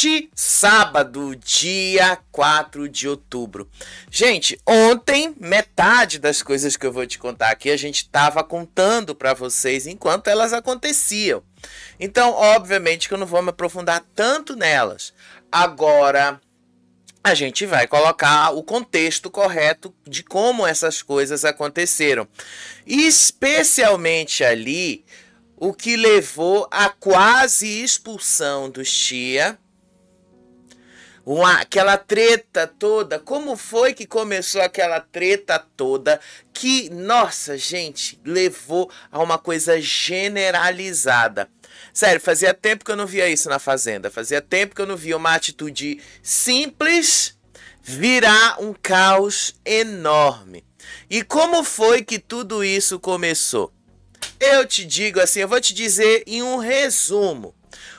Neste sábado, dia 4 de outubro. Gente, ontem, metade das coisas que eu vou te contar aqui, a gente estava contando para vocês enquanto elas aconteciam. Então, obviamente que eu não vou me aprofundar tanto nelas. Agora, a gente vai colocar o contexto correto de como essas coisas aconteceram. Especialmente ali, o que levou à quase expulsão do Chia. Aquela treta toda. Como foi que começou aquela treta toda? Que, nossa, gente, levou a uma coisa generalizada. Sério, fazia tempo que eu não via isso na Fazenda. Fazia tempo que eu não via uma atitude simples virar um caos enorme. E como foi que tudo isso começou? Eu te digo assim, eu vou te dizer em um resumo.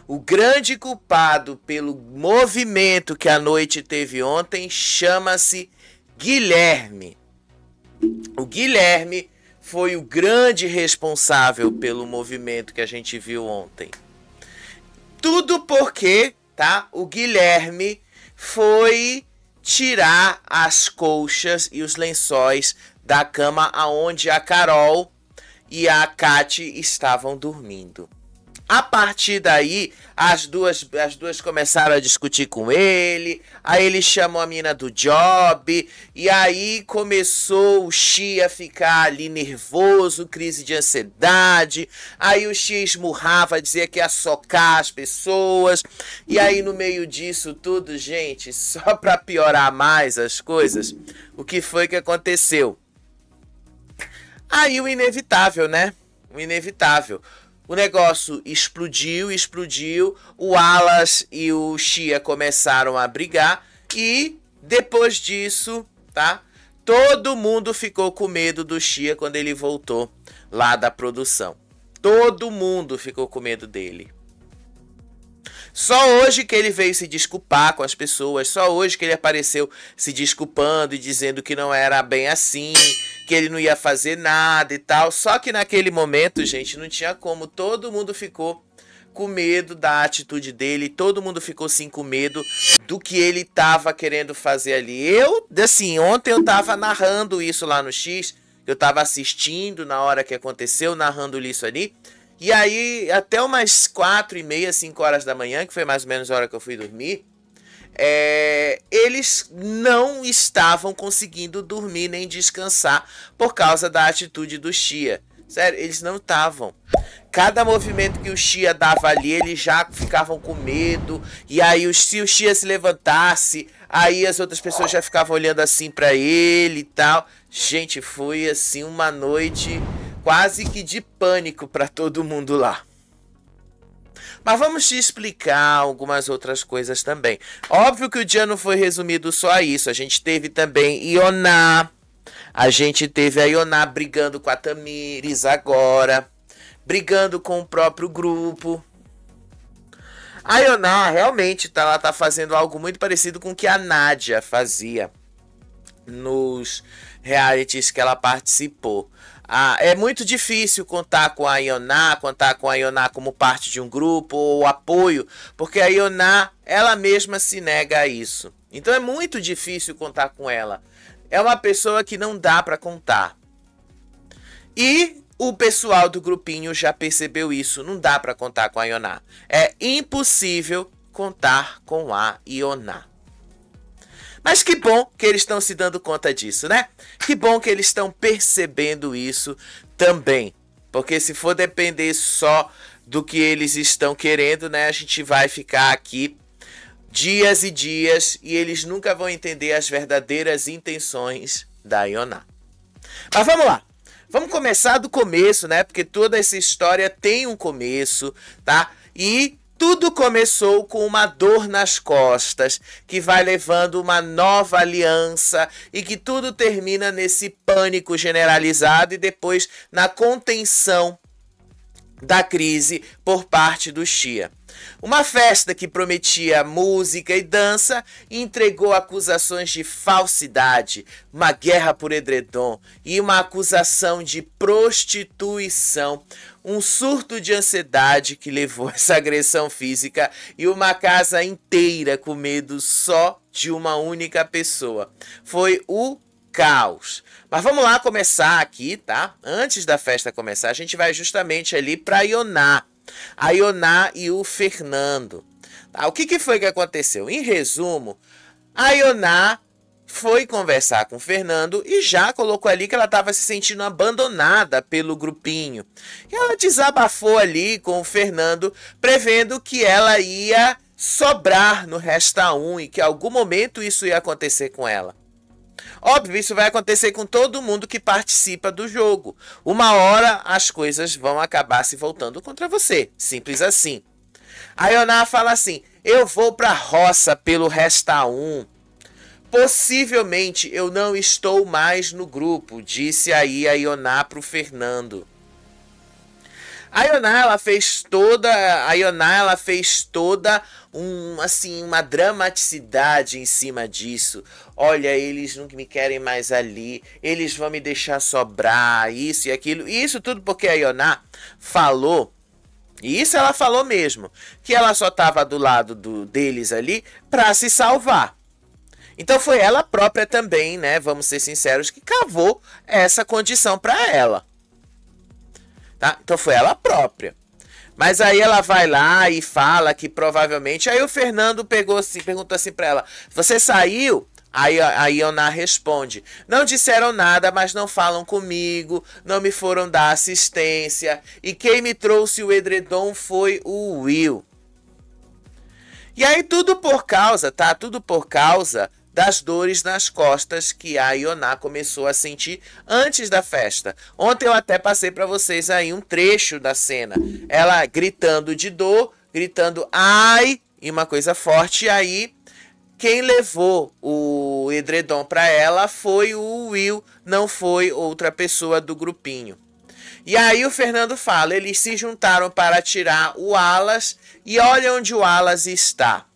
O grande culpado pelo movimento que a noite teve ontem chama-se Guilherme. O Guilherme foi o grande responsável pelo movimento que a gente viu ontem. Tudo porque, tá? O Guilherme foi tirar as colchas e os lençóis da cama aonde a Carol e a Kati estavam dormindo. A partir daí, as duas começaram a discutir com ele, aí ele chamou a mina do job, e aí começou o Chia a ficar ali nervoso, crise de ansiedade, aí o Chia esmurrava, dizia que ia socar as pessoas, e aí no meio disso tudo, gente, só pra piorar mais as coisas, o que foi que aconteceu? Aí o inevitável, né? O inevitável. O negócio explodiu, o Alas e o Chia começaram a brigar e depois disso, tá? Todo mundo ficou com medo do Chia quando ele voltou lá da produção. Todo mundo ficou com medo dele. Só hoje que ele veio se desculpar com as pessoas, só hoje que ele apareceu se desculpando e dizendo que não era bem assim, que ele não ia fazer nada e tal. Só que naquele momento, gente, não tinha como. Todo mundo ficou com medo da atitude dele, todo mundo ficou sim com medo do que ele tava querendo fazer ali. Eu, assim, ontem eu tava narrando isso lá no X, eu tava assistindo na hora que aconteceu, narrando isso ali. E aí, até umas 4h30, 5 horas da manhã, que foi mais ou menos a hora que eu fui dormir, eles não estavam conseguindo dormir nem descansar por causa da atitude do Chia. Sério, eles não estavam. Cada movimento que o Chia dava ali, eles já ficavam com medo. E aí, se o Chia se levantasse, aí as outras pessoas já ficavam olhando assim pra ele e tal. Gente, foi assim uma noite quase que de pânico para todo mundo lá. Mas vamos te explicar algumas outras coisas também. Óbvio que o dia não foi resumido só a isso. A gente teve também Ioná. A gente teve a Ioná brigando com a Tamires agora. Brigando com o próprio grupo. A Ioná realmente ela tá fazendo algo muito parecido com o que a Nádia fazia nos realities que ela participou. É muito difícil contar com a Ioná como parte de um grupo ou apoio, porque a Ioná, ela mesma se nega a isso. Então é muito difícil contar com ela. É uma pessoa que não dá para contar. E o pessoal do grupinho já percebeu isso, não dá para contar com a Ioná. É impossível contar com a Ioná. Mas que bom que eles estão se dando conta disso, né? Que bom que eles estão percebendo isso também. Porque se for depender só do que eles estão querendo, né? A gente vai ficar aqui dias e dias e eles nunca vão entender as verdadeiras intenções da Ioná. Mas vamos lá. Vamos começar do começo, né? Porque toda essa história tem um começo, tá? E tudo começou com uma dor nas costas, que vai levando uma nova aliança e que tudo termina nesse pânico generalizado e depois na contenção da crise por parte do Chia. Uma festa que prometia música e dança entregou acusações de falsidade, uma guerra por edredom e uma acusação de prostituição. um surto de ansiedade que levou a essa agressão física e uma casa inteira com medo só de uma única pessoa. Foi o caos. Mas vamos lá começar aqui, tá? Antes da festa começar, a gente vai justamente ali para Ioná. A Ioná e o Fernando. Tá? O que foi que aconteceu? Em resumo, a Ioná foi conversar com o Fernando e já colocou ali que ela estava se sentindo abandonada pelo grupinho. E ela desabafou ali com o Fernando, prevendo que ela ia sobrar no Resta 1 e que em algum momento isso ia acontecer com ela. Óbvio, isso vai acontecer com todo mundo que participa do jogo. Uma hora as coisas vão acabar se voltando contra você. Simples assim. A Ioná fala assim: eu vou pra roça pelo Resta 1. Possivelmente eu não estou mais no grupo, disse aí a Ioná pro Fernando. A Ioná, ela fez toda uma dramaticidade em cima disso. Olha, eles não me querem mais ali, eles vão me deixar sobrar, isso e aquilo. E isso tudo porque a Ioná falou, e isso ela falou mesmo, que ela só estava do lado deles ali para se salvar. Então foi ela própria também, né, vamos ser sinceros, que cavou essa condição para ela. Tá? Então foi ela própria. Mas aí ela vai lá e fala que provavelmente... Aí o Fernando perguntou assim pra ela: você saiu? Aí a Ioná responde: não disseram nada, mas não falam comigo, não me foram dar assistência. E quem me trouxe o edredom foi o Will. E aí tudo por causa, tá? Tudo por causa das dores nas costas que a Ioná começou a sentir antes da festa. Ontem eu até passei para vocês aí um trecho da cena. Ela gritando de dor, gritando ai, e uma coisa forte. E aí quem levou o edredom para ela foi o Will, não foi outra pessoa do grupinho. E aí o Fernando fala, eles se juntaram para tirar o Wallace e olha onde o Wallace está.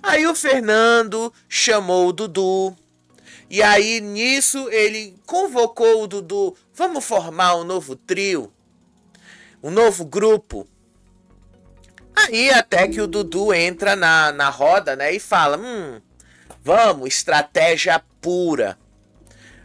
Aí o Fernando chamou o Dudu. E aí nisso ele convocou o Dudu. Vamos formar um novo trio? Um novo grupo? Aí até que o Dudu entra na roda, né? E fala, vamos, estratégia pura.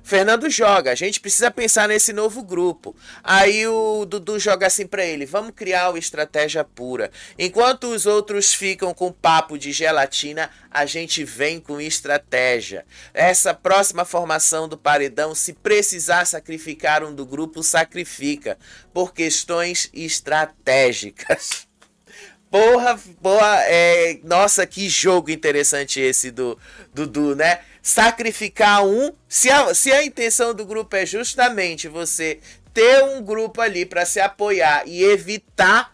Fernando joga, a gente precisa pensar nesse novo grupo. Aí o Dudu joga assim pra ele: vamos criar uma estratégia pura. Enquanto os outros ficam com papo de gelatina, a gente vem com estratégia. Essa próxima formação do paredão, se precisar sacrificar um do grupo, sacrifica. Por questões estratégicas. Porra, nossa, que jogo interessante esse do Dudu, né? Sacrificar um, se a intenção do grupo é justamente você ter um grupo ali para se apoiar e evitar,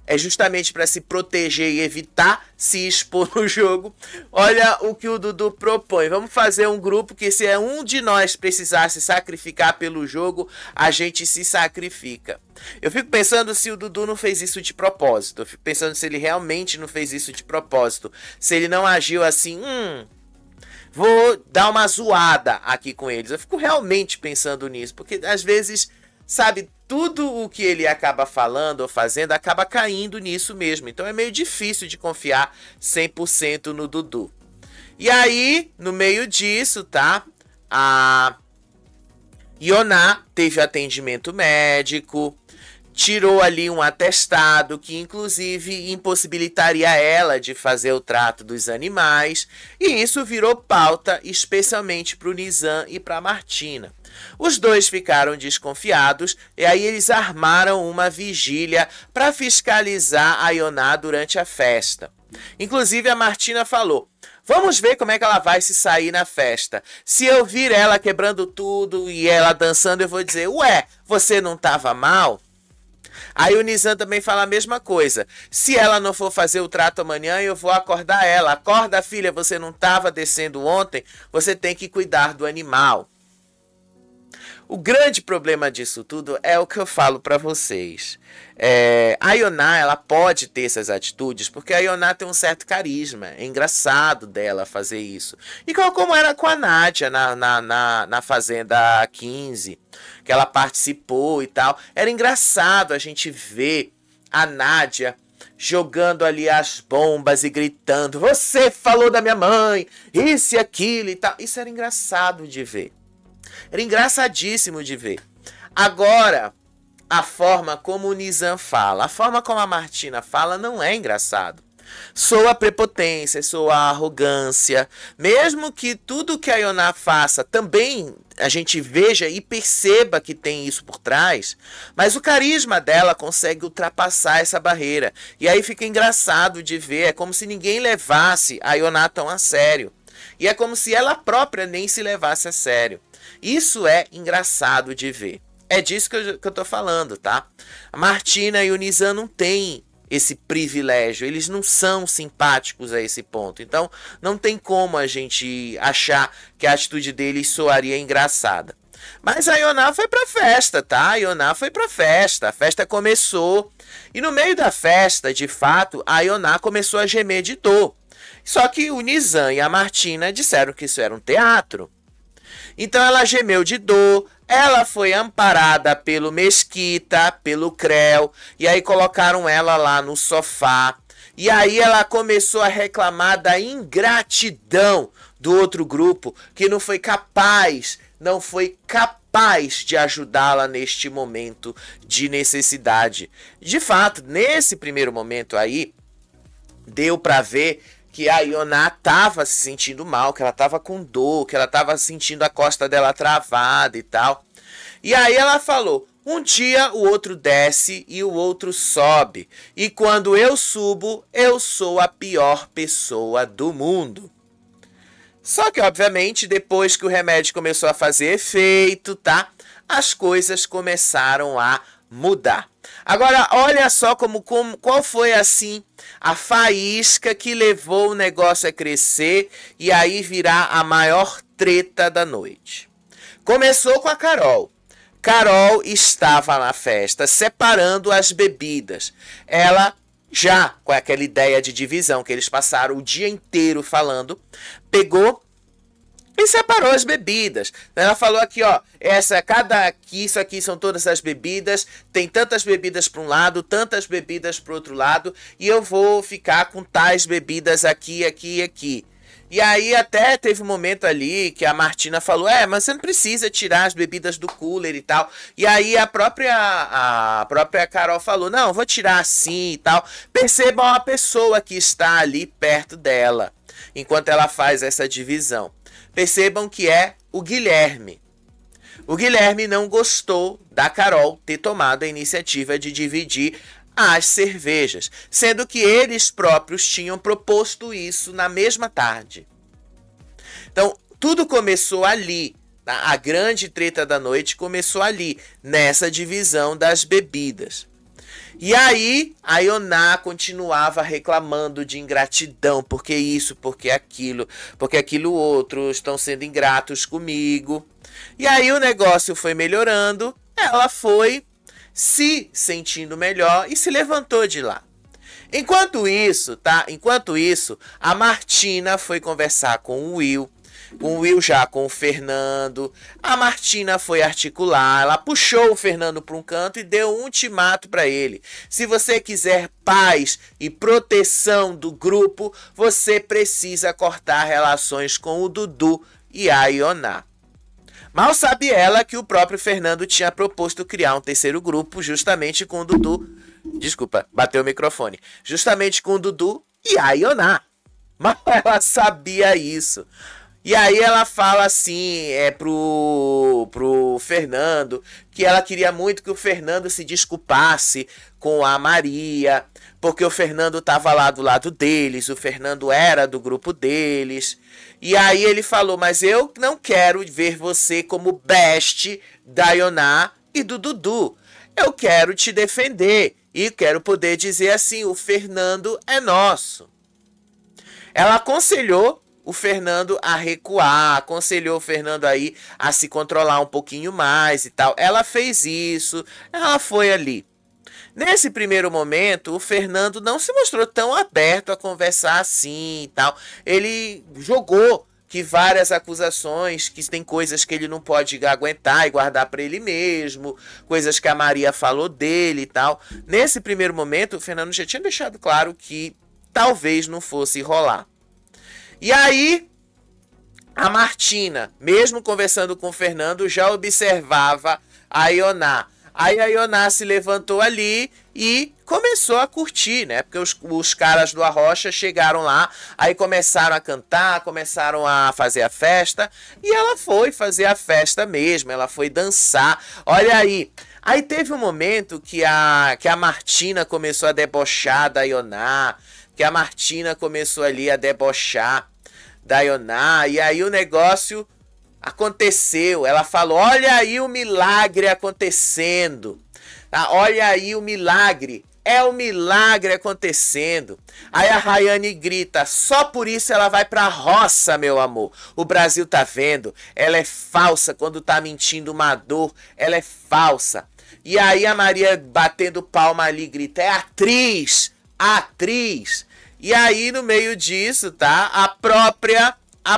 é justamente para se proteger e evitar se expor no jogo. Olha o que o Dudu propõe: vamos fazer um grupo que, se um de nós precisar se sacrificar pelo jogo, a gente se sacrifica. Eu fico pensando se o Dudu não fez isso de propósito. Eu fico pensando se ele realmente não fez isso de propósito. Se ele não agiu assim, vou dar uma zoada aqui com eles. Eu fico realmente pensando nisso, porque às vezes, sabe, tudo o que ele acaba falando ou fazendo acaba caindo nisso mesmo. Então é meio difícil de confiar 100% no Dudu. E aí, no meio disso, tá? A Ioná teve atendimento médico, tirou ali um atestado que inclusive impossibilitaria ela de fazer o trato dos animais, e isso virou pauta especialmente para o Nizam e para a Martina. Os dois ficaram desconfiados e aí eles armaram uma vigília para fiscalizar a Ioná durante a festa. Inclusive a Martina falou: vamos ver como é que ela vai se sair na festa. Se eu vir ela quebrando tudo e ela dançando, eu vou dizer: ué, você não estava mal? Aí o Nizam também fala a mesma coisa: se ela não for fazer o trato amanhã, eu vou acordar ela. Acorda, filha, você não estava descendo ontem, você tem que cuidar do animal. O grande problema disso tudo é o que eu falo para vocês. A Ioná, ela pode ter essas atitudes porque a Ioná tem um certo carisma. É engraçado dela fazer isso. Igual como era com a Nádia na Fazenda 15, que ela participou e tal. Era engraçado a gente ver a Nádia jogando ali as bombas e gritando: você falou da minha mãe, isso e aquilo e tal. Isso era engraçado de ver. Era engraçadíssimo de ver. Agora, a forma como o Nizam fala, a forma como a Martina fala não é engraçado. Soa prepotência, soa arrogância. Mesmo que tudo que a Ioná faça também a gente veja e perceba que tem isso por trás, mas o carisma dela consegue ultrapassar essa barreira. E aí fica engraçado de ver, é como se ninguém levasse a Ioná tão a sério. E é como se ela própria nem se levasse a sério. Isso é engraçado de ver. É disso que eu tô falando, tá? A Martina e o Nizam não têm esse privilégio. Eles não são simpáticos a esse ponto. Então, não tem como a gente achar que a atitude deles soaria engraçada. Mas a Ioná foi pra festa, tá? A Ioná foi pra festa. A festa começou. E no meio da festa, de fato, a Ioná começou a gemer de dor. Só que o Nizam e a Martina disseram que isso era um teatro. Então ela gemeu de dor, ela foi amparada pelo Mesquita, pelo Creu, e aí colocaram ela lá no sofá. E aí ela começou a reclamar da ingratidão do outro grupo, que não foi capaz de ajudá-la neste momento de necessidade. De fato, nesse primeiro momento aí, deu para ver que a Ioná estava se sentindo mal, que ela estava com dor, que ela estava sentindo a costa dela travada e tal. E aí ela falou: um dia o outro desce e o outro sobe. E quando eu subo, eu sou a pior pessoa do mundo. Só que, obviamente, depois que o remédio começou a fazer efeito, tá? As coisas começaram a mudar. Agora, olha só qual foi, assim, a faísca que levou o negócio a crescer e aí virar a maior treta da noite. Começou com a Carol. Carol estava na festa separando as bebidas. Ela, já com aquela ideia de divisão que eles passaram o dia inteiro falando, pegou e separou as bebidas. Ela falou aqui, ó, isso aqui são todas as bebidas, tem tantas bebidas para um lado, tantas bebidas para o outro lado, e eu vou ficar com tais bebidas aqui, aqui e aqui. E aí até teve um momento ali que a Martina falou: mas você não precisa tirar as bebidas do cooler e tal. E aí a própria Carol falou: não, vou tirar assim e tal. Percebam a pessoa que está ali perto dela, enquanto ela faz essa divisão. Percebam que é o Guilherme. O Guilherme não gostou da Carol ter tomado a iniciativa de dividir as cervejas, sendo que eles próprios tinham proposto isso na mesma tarde. Então, tudo começou ali. A grande treta da noite começou ali, nessa divisão das bebidas. E aí, a Ioná continuava reclamando de ingratidão, porque isso, porque aquilo outro, estão sendo ingratos comigo. E aí o negócio foi melhorando, ela foi se sentindo melhor e se levantou de lá. Enquanto isso, a Martina foi conversar com o Will já com o Fernando. A Martina foi articular, ela puxou o Fernando para um canto e deu um ultimato para ele: se você quiser paz e proteção do grupo, você precisa cortar relações com o Dudu e a Ioná. Mal sabe ela que o próprio Fernando tinha proposto criar um terceiro grupo justamente com o Dudu. Desculpa, bateu o microfone. Justamente com o Dudu e a Ioná. Mal ela sabia isso. E aí ela fala assim, pro Fernando, que ela queria muito que o Fernando se desculpasse com a Maria, porque o Fernando estava lá do lado deles, o Fernando era do grupo deles. E aí ele falou: mas eu não quero ver você como best da Ioná e do Dudu. Eu quero te defender e quero poder dizer assim: o Fernando é nosso. Ela aconselhou o Fernando a recuar, aconselhou o Fernando aí a se controlar um pouquinho mais e tal. Ela fez isso, ela foi ali. Nesse primeiro momento, o Fernando não se mostrou tão aberto a conversar assim e tal. Ele jogou que várias acusações, que tem coisas que ele não pode aguentar e guardar para ele mesmo, coisas que a Maria falou dele e tal. Nesse primeiro momento, o Fernando já tinha deixado claro que talvez não fosse rolar. E aí, a Martina, mesmo conversando com o Fernando, já observava a Ioná. Aí a Ioná se levantou ali e começou a curtir, né? Porque os caras do Arrocha chegaram lá, aí começaram a cantar, começaram a fazer a festa. E ela foi fazer a festa mesmo, ela foi dançar. Olha aí. Aí teve um momento que a Martina começou a debochar da Ioná, que a Martina começou ali a debochar da Ioná, e aí o negócio aconteceu. Ela falou, olha aí o milagre acontecendo, tá? Olha aí o milagre, é o milagre acontecendo. Aí a Rayane grita, só por isso ela vai pra roça, meu amor. O Brasil tá vendo, ela é falsa quando tá mentindo uma dor, ela é falsa. E aí a Maria batendo palma ali grita, é atriz, atriz. E aí no meio disso, tá, a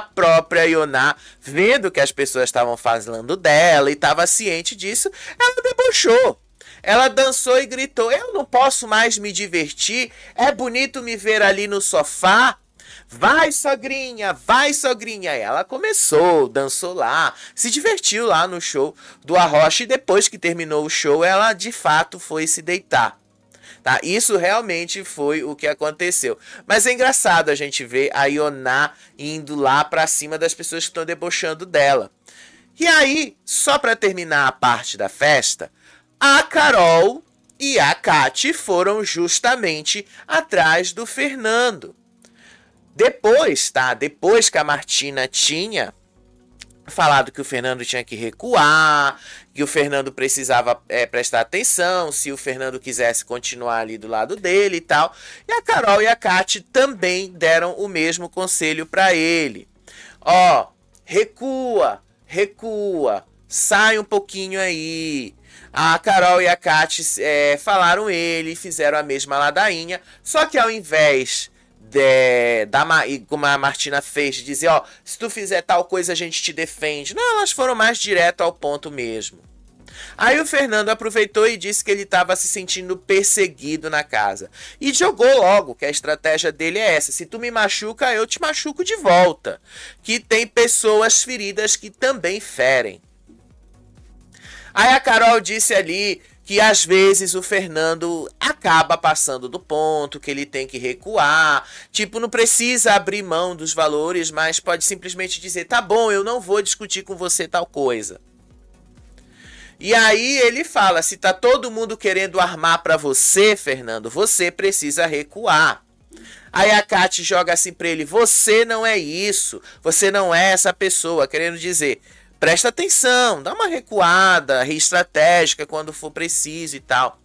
própria Ioná, vendo que as pessoas estavam falando dela e estava ciente disso, ela debochou. Ela dançou e gritou, eu não posso mais me divertir, é bonito me ver ali no sofá. Vai, sogrinha, vai, sogrinha. E ela começou, dançou lá, se divertiu lá no show do Arrocha e depois que terminou o show, ela de fato foi se deitar. Tá? Isso realmente foi o que aconteceu. Mas é engraçado a gente ver a Ioná indo lá pra cima das pessoas que estão debochando dela. E aí, só pra terminar a parte da festa, a Carol e a Kati foram justamente atrás do Fernando. Depois, tá? Depois que a Martina tinha falado que o Fernando tinha que recuar, que o Fernando precisava prestar atenção, se o Fernando quisesse continuar ali do lado dele e tal. E a Carol e a Kati também deram o mesmo conselho para ele. Ó, recua, recua, sai um pouquinho aí. A Carol e a Kati falaram ele, fizeram a mesma ladainha, só que ao invés como a Martina fez, de dizer, ó, se tu fizer tal coisa a gente te defende. Não, elas foram mais direto ao ponto mesmo. Aí o Fernando aproveitou e disse que ele estava se sentindo perseguido na casa. E jogou logo que a estratégia dele é essa, se tu me machuca, eu te machuco de volta. Que tem pessoas feridas que também ferem. Aí a Carol disse ali que às vezes o Fernando acaba passando do ponto, que ele tem que recuar. Tipo, não precisa abrir mão dos valores, mas pode simplesmente dizer, tá bom, eu não vou discutir com você tal coisa. E aí ele fala, se tá todo mundo querendo armar pra você, Fernando, você precisa recuar. Aí a Kati joga assim pra ele, você não é isso, você não é essa pessoa, querendo dizer, presta atenção, dá uma recuada estratégica quando for preciso e tal.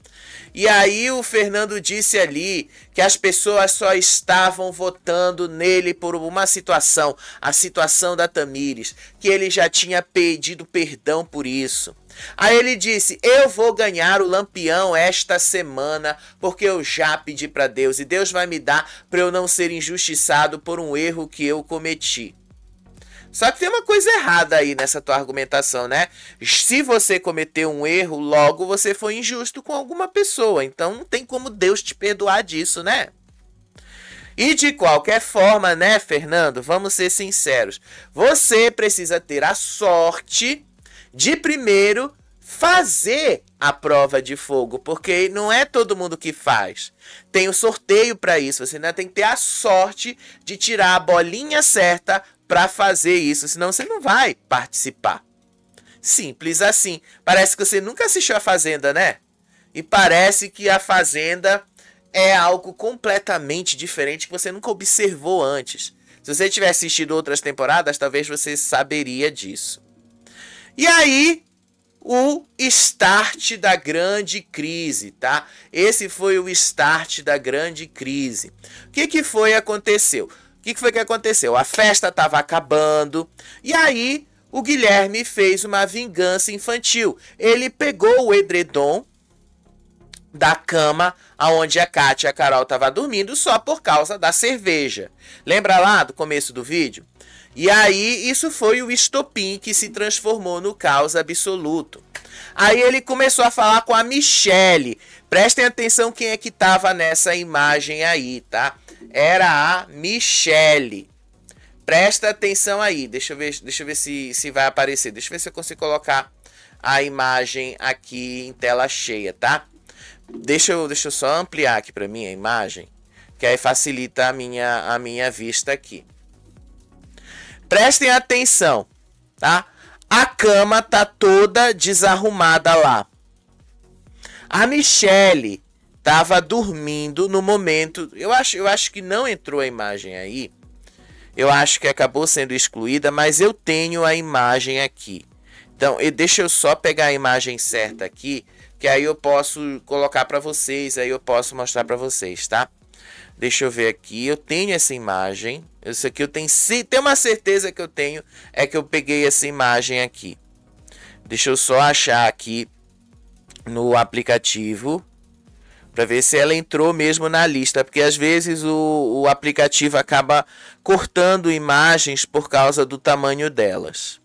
E aí o Fernando disse ali que as pessoas só estavam votando nele por uma situação, a situação da Tamires, que ele já tinha pedido perdão por isso. Aí ele disse, eu vou ganhar o Lampião esta semana, porque eu já pedi para Deus, e Deus vai me dar para eu não ser injustiçado por um erro que eu cometi. Só que tem uma coisa errada aí nessa tua argumentação, né? Se você cometeu um erro, logo você foi injusto com alguma pessoa. Então não tem como Deus te perdoar disso, né? E de qualquer forma, né, Fernando? Vamos ser sinceros. Você precisa ter a sorte de primeiro fazer a prova de fogo, porque não é todo mundo que faz. Tem um sorteio para isso. Você ainda tem que ter a sorte de tirar a bolinha certa para fazer isso, senão você não vai participar. Simples assim. Parece que você nunca assistiu a Fazenda, né? E parece que a Fazenda é algo completamente diferente que você nunca observou antes. Se você tiver assistido outras temporadas, talvez você saberia disso. E aí, o start da grande crise, tá? Esse foi o start da grande crise. O que foi que aconteceu? que foi que aconteceu? A festa estava acabando e aí o Guilherme fez uma vingança infantil. Ele pegou o edredom da cama onde a Kátia e a Carol estavam dormindo só por causa da cerveja. Lembra lá do começo do vídeo? E aí isso foi o estopim que se transformou no caos absoluto. Aí ele começou a falar com a Michelle. Prestem atenção quem é que estava nessa imagem aí, tá? Era a Michelle. Presta atenção aí. Deixa eu ver se vai aparecer. Deixa eu ver se eu consigo colocar a imagem aqui em tela cheia, tá? Deixa eu só ampliar aqui para mim a imagem, que aí facilita a minha vista aqui. Prestem atenção, tá? A cama tá toda desarrumada lá. A Michelle tava dormindo no momento. Eu acho que não entrou a imagem aí. Eu acho que acabou sendo excluída, mas eu tenho a imagem aqui. Então, deixa eu só pegar a imagem certa aqui, que aí eu posso colocar para vocês, aí eu posso mostrar para vocês, tá? Deixa eu ver aqui, eu tenho essa imagem. Isso aqui eu tenho uma certeza que eu tenho, é que eu peguei essa imagem aqui. Deixa eu só achar aqui no aplicativo para ver se ela entrou mesmo na lista, porque às vezes o aplicativo acaba cortando imagens por causa do tamanho delas.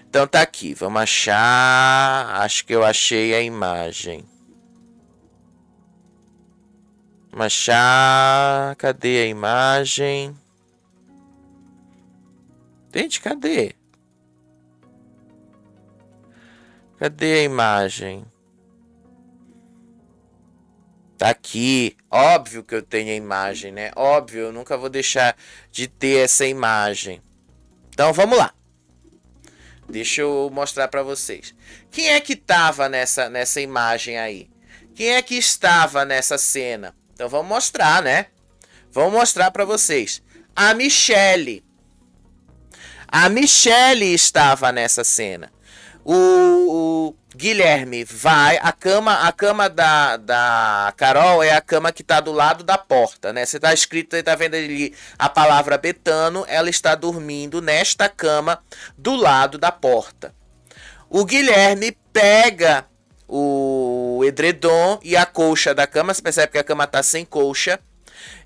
Então tá aqui, vamos achar, acho que eu achei a imagem. Vamos achar, cadê a imagem? Gente, cadê? Cadê a imagem? Tá aqui. Óbvio que eu tenho a imagem, né? Óbvio, eu nunca vou deixar de ter essa imagem. Então vamos lá. Deixa eu mostrar para vocês. Quem é que estava nessa imagem aí? Quem é que estava nessa cena? Então vamos mostrar, né? Vamos mostrar para vocês. A Michelle. A Michelle estava nessa cena. O Guilherme vai, a cama da Carol é a cama que está do lado da porta, né? Você tá vendo ali a palavra Betano, ela está dormindo nesta cama do lado da porta. O Guilherme pega o edredom e a colcha da cama, você percebe que a cama está sem colcha,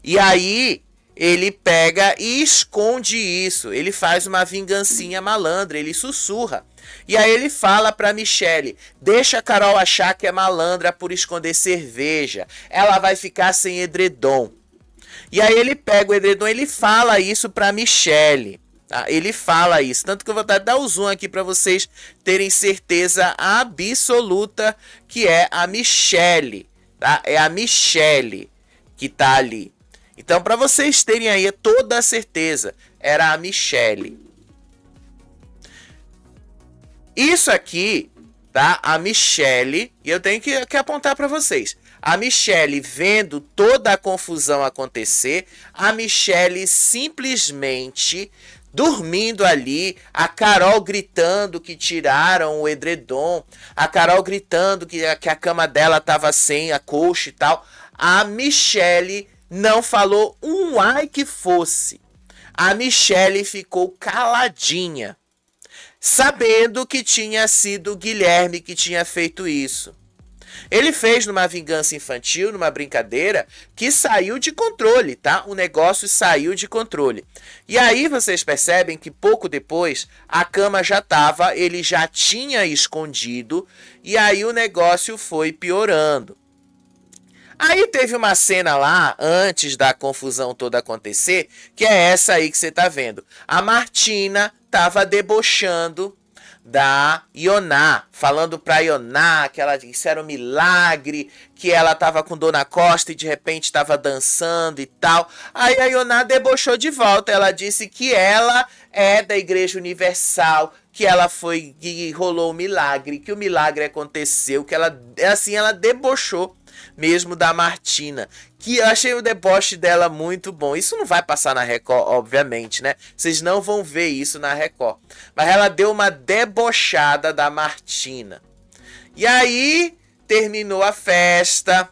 e aí ele pega e esconde isso, ele faz uma vingancinha malandra, ele sussurra. E aí ele fala pra Michelle, deixa a Carol achar que é malandra por esconder cerveja. Ela vai ficar sem edredom. E aí ele pega o edredom e ele fala isso pra Michelle. Tá? Ele fala isso. Tanto que eu vou dar o zoom aqui pra vocês terem certeza absoluta que é a Michelle. Tá? É a Michelle que tá ali. Então pra vocês terem aí toda a certeza, era a Michelle. Isso aqui, tá? A Michelle, e eu tenho que apontar para vocês. A Michelle vendo toda a confusão acontecer, a Michelle simplesmente dormindo ali, a Carol gritando que tiraram o edredom, a Carol gritando que a cama dela estava sem a colcha e tal. A Michelle não falou um ai que fosse. A Michelle ficou caladinha, sabendo que tinha sido o Guilherme que tinha feito isso. Ele fez numa vingança infantil, numa brincadeira, que saiu de controle, tá? O negócio saiu de controle. E aí vocês percebem que pouco depois, a cama já estava, ele já tinha escondido, e aí o negócio foi piorando. Aí teve uma cena lá, antes da confusão toda acontecer, que é essa aí que você tá vendo. A Martina tava debochando da Ioná, falando pra Ioná que isso era um milagre, que ela tava com dor na costa e de repente tava dançando e tal. Aí a Ioná debochou de volta, ela disse que ela é da Igreja Universal, que ela foi, que rolou um milagre, que o milagre aconteceu, que ela debochou mesmo da Martina, que eu achei o deboche dela muito bom. Isso não vai passar na Record, obviamente, né? Vocês não vão ver isso na Record. Mas ela deu uma debochada da Martina. E aí, terminou a festa.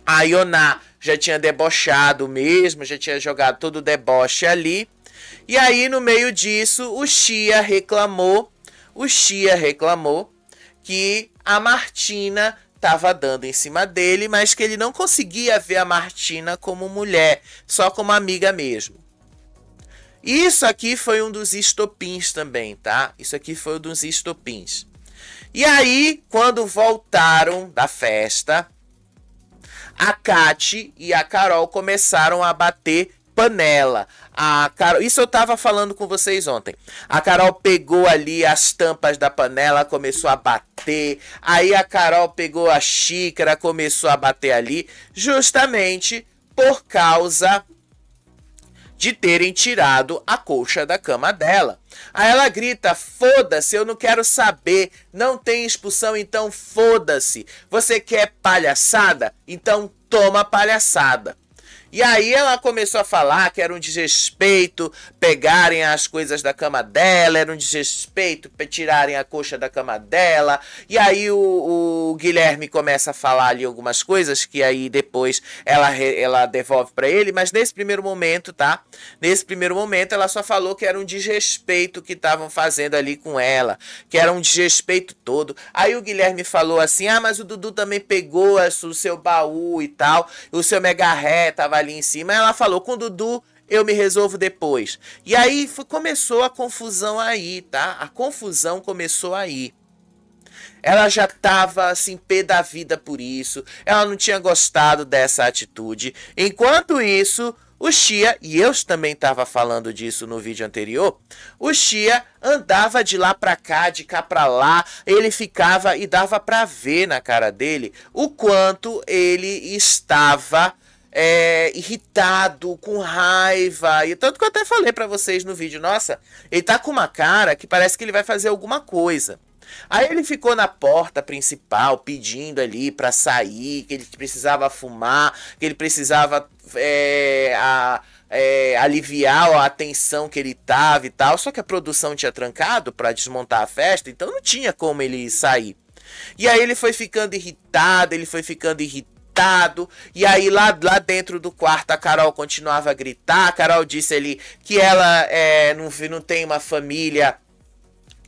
A Ioná já tinha debochado mesmo, já tinha jogado todo o deboche ali. E aí, no meio disso, o Chia reclamou que a Martina estava dando em cima dele, mas que ele não conseguia ver a Martina como mulher, só como amiga mesmo. Isso aqui foi um dos estopins também, tá? Isso aqui foi um dos estopins. E aí, quando voltaram da festa, a Kati e a Carol começaram a bater panela. A Carol, isso eu tava falando com vocês ontem. A Carol pegou ali as tampas da panela, começou a bater. Aí a Carol pegou a xícara, começou a bater ali, justamente por causa de terem tirado a colcha da cama dela. Aí ela grita: foda-se, eu não quero saber, não tem expulsão, então foda-se. Você quer palhaçada? Então toma palhaçada. E aí ela começou a falar que era um desrespeito pegarem as coisas da cama dela, era um desrespeito tirarem a coxa da cama dela. E aí o Guilherme começa a falar ali algumas coisas que aí depois ela devolve para ele, mas nesse primeiro momento, tá? Nesse primeiro momento ela só falou que era um desrespeito que estavam fazendo ali com ela, que era um desrespeito todo. Aí o Guilherme falou assim: ah, mas o Dudu também pegou o seu baú e tal, o seu mega ré tava ali em cima. Ela falou: com o Dudu eu me resolvo depois. E aí começou a confusão aí, tá? A confusão começou aí. Ela já tava assim, pé da vida por isso. Ela não tinha gostado dessa atitude. Enquanto isso, o Chia, e eu também estava falando disso no vídeo anterior, o Chia andava de lá pra cá, de cá pra lá, ele ficava e dava pra ver na cara dele o quanto ele estava irritado, com raiva, e tanto que eu até falei pra vocês no vídeo: nossa, ele tá com uma cara que parece que ele vai fazer alguma coisa. Aí ele ficou na porta principal pedindo ali pra sair, que ele precisava fumar, que ele precisava aliviar a tensão que ele tava e tal. Só que a produção tinha trancado pra desmontar a festa, então não tinha como ele sair. E aí ele foi ficando irritado, e aí lá dentro do quarto a Carol continuava a gritar. A Carol disse ali que ela não tem uma família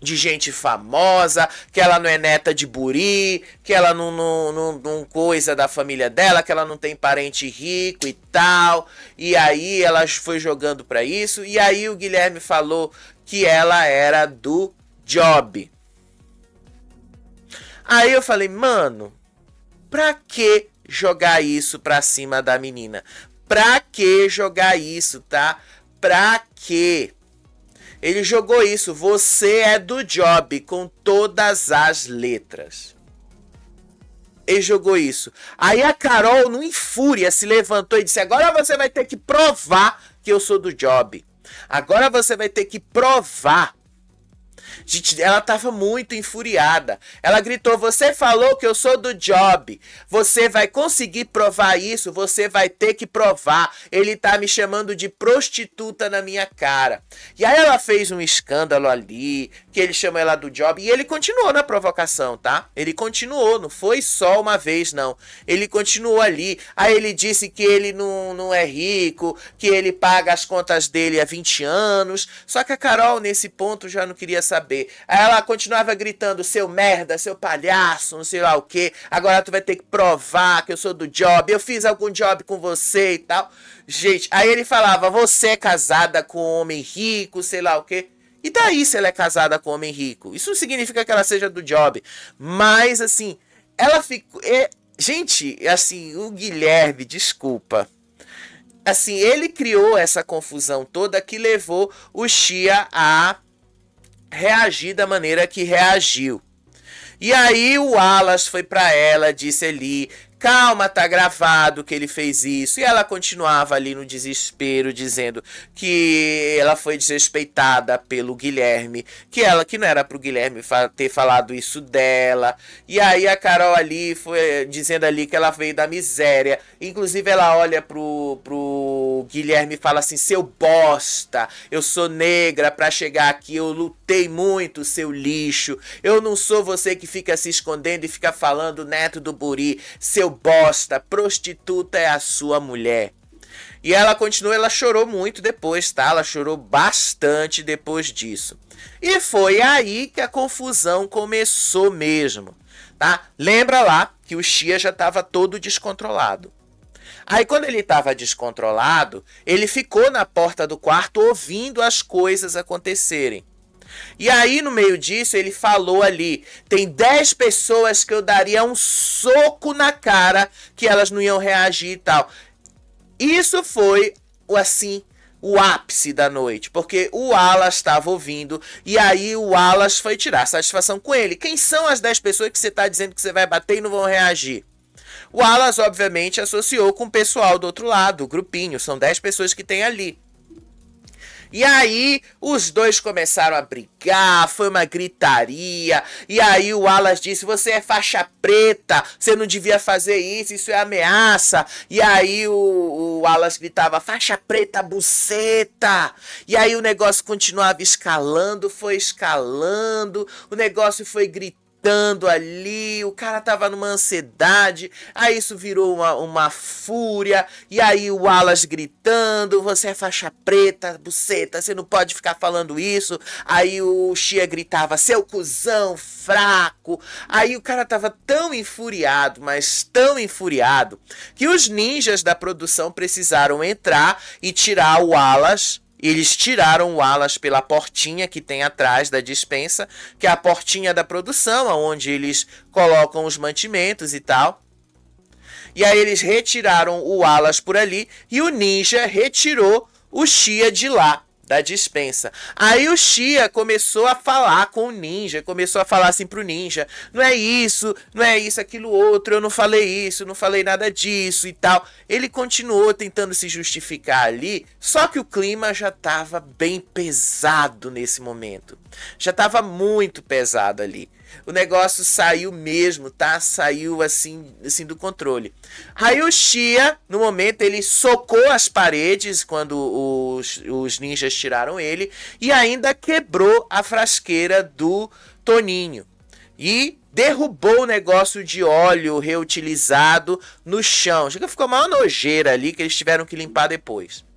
de gente famosa, que ela não é neta de Buri, que ela não coisa da família dela, que ela não tem parente rico e tal. E aí ela foi jogando pra isso. E aí o Guilherme falou que ela era do Job. Aí eu falei: mano, pra que jogar isso pra cima da menina? Pra que jogar isso, tá? Pra quê? Ele jogou isso: você é do Job, com todas as letras. Ele jogou isso. Aí a Carol, no infúria, se levantou e disse: agora você vai ter que provar que eu sou do Job. Agora você vai ter que provar. Gente, ela tava muito enfuriada. Ela gritou: você falou que eu sou do Job. Você vai conseguir provar isso? Você vai ter que provar. Ele tá me chamando de prostituta na minha cara. E aí ela fez um escândalo ali, que ele chama ela do Job. E ele continuou na provocação, tá? Ele continuou, não foi só uma vez, não. Ele continuou ali. Aí ele disse que ele não é rico, que ele paga as contas dele há 20 anos. Só que a Carol, nesse ponto, já não queria saber. Aí ela continuava gritando: seu merda, seu palhaço, não sei lá o que. Agora tu vai ter que provar que eu sou do Job. Eu fiz algum job com você e tal. Gente, aí ele falava: você é casada com um homem rico, sei lá o que. E daí se ela é casada com um homem rico? Isso não significa que ela seja do Job. Mas assim, ela ficou... gente, assim, o Guilherme, desculpa. Assim, ele criou essa confusão toda que levou o Chia a reagir da maneira que reagiu. E aí o Wallace foi pra ela, disse ali: calma, tá gravado que ele fez isso. E ela continuava ali no desespero, dizendo que ela foi desrespeitada pelo Guilherme, que não era pro Guilherme ter falado isso dela. E aí a Carol ali foi dizendo ali que ela veio da miséria. Inclusive ela olha pro Guilherme e fala assim: seu bosta, eu sou negra, pra chegar aqui eu lutei gritei muito, seu lixo. Eu não sou você que fica se escondendo e fica falando neto do Buri, seu bosta, prostituta é a sua mulher. E ela continuou, ela chorou muito depois, tá? Ela chorou bastante depois disso. E foi aí que a confusão começou mesmo, tá? Lembra lá que o Xia já estava todo descontrolado. Aí quando ele estava descontrolado, ele ficou na porta do quarto ouvindo as coisas acontecerem. E aí no meio disso ele falou ali, tem 10 pessoas que eu daria um soco na cara que elas não iam reagir e tal. Isso foi, assim, o ápice da noite, porque o Wallace estava ouvindo e aí o Wallace foi tirar satisfação com ele. Quem são as 10 pessoas que você está dizendo que você vai bater e não vão reagir? O Wallace, obviamente, associou com o pessoal do outro lado, o grupinho, são 10 pessoas que tem ali. E aí, os dois começaram a brigar, foi uma gritaria. E aí o Wallace disse, você é faixa preta, você não devia fazer isso, isso é ameaça. E aí o Wallace gritava, faixa preta, buceta. E aí o negócio continuava escalando, foi escalando, o negócio foi gritando ali, o cara tava numa ansiedade, aí isso virou uma fúria, e aí o Wallace gritando, você é faixa preta, buceta, você não pode ficar falando isso, aí o Xia gritava, seu cuzão fraco, aí o cara tava tão enfuriado, mas tão enfuriado, que os ninjas da produção precisaram entrar e tirar o Wallace. Eles tiraram o Wallace pela portinha que tem atrás da despensa, que é a portinha da produção, onde eles colocam os mantimentos e tal. E aí eles retiraram o Wallace por ali e o ninja retirou o Xia de lá, da despensa. Aí o Xia começou a falar com o ninja, começou a falar assim pro ninja, não é isso, aquilo outro, eu não falei isso, não falei nada disso e tal. Ele continuou tentando se justificar ali, só que o clima já estava bem pesado nesse momento. Já estava muito pesado ali. O negócio saiu mesmo, tá? Saiu assim do controle. Aí o Xia, no momento, ele socou as paredes quando os ninjas tiraram ele e ainda quebrou a frasqueira do Toninho. E derrubou o negócio de óleo reutilizado no chão. Chega, ficou uma nojeira ali que eles tiveram que limpar depois.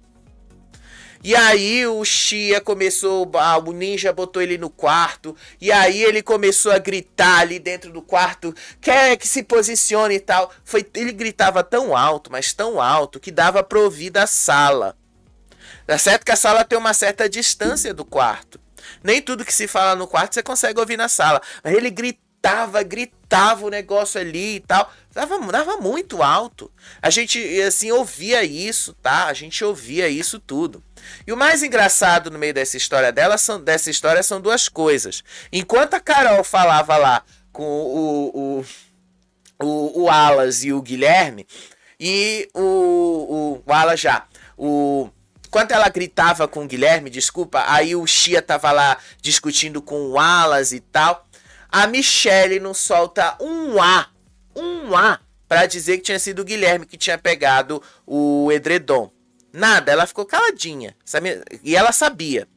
E aí o Xia começou, o ninja botou ele no quarto, e aí ele começou a gritar ali dentro do quarto, quer que se posicione e tal. Ele gritava tão alto, mas tão alto, que dava para ouvir da sala. Tá certo que a sala tem uma certa distância do quarto. Nem tudo que se fala no quarto você consegue ouvir na sala. Mas ele gritava o negócio ali e tal. Dava muito alto. A gente, assim, ouvia isso, tá? A gente ouvia isso tudo. E o mais engraçado no meio dessa história são duas coisas. Enquanto a Carol falava lá com o Wallace e o Guilherme, e o Wallace já, enquanto ela gritava com o Guilherme, desculpa, aí o Xia tava lá discutindo com o Wallace e tal, a Michelle não solta um A pra dizer que tinha sido o Guilherme que tinha pegado o edredom. Nada, ela ficou caladinha, sabe? E ela sabia.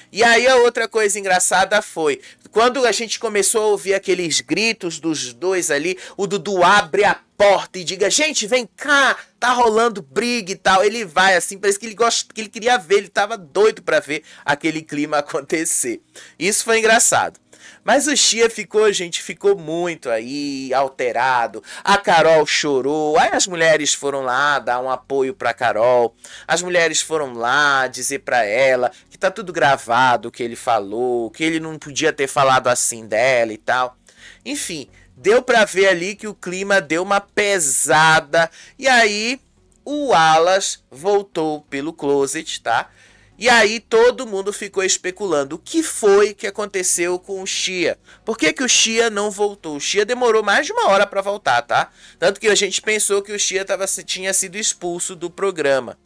E aí a outra coisa engraçada foi, quando a gente começou a ouvir aqueles gritos dos dois ali, o Dudu abre a porta e diga, gente, vem cá, tá rolando briga e tal. Ele vai assim, parece que que ele queria ver, ele tava doido pra ver aquele clima acontecer. Isso foi engraçado. Mas o Xia ficou muito aí alterado. A Carol chorou. Aí as mulheres foram lá dar um apoio pra Carol. As mulheres foram lá dizer pra ela que tá tudo gravado, o que ele falou, que ele não podia ter falado assim dela e tal. Enfim, deu pra ver ali que o clima deu uma pesada. E aí o Wallace voltou pelo closet, tá? E aí todo mundo ficou especulando o que foi que aconteceu com o Xia. Por que o Xia não voltou? O Xia demorou mais de 1 hora para voltar, tá? Tanto que a gente pensou que o Xia tinha sido expulso do programa.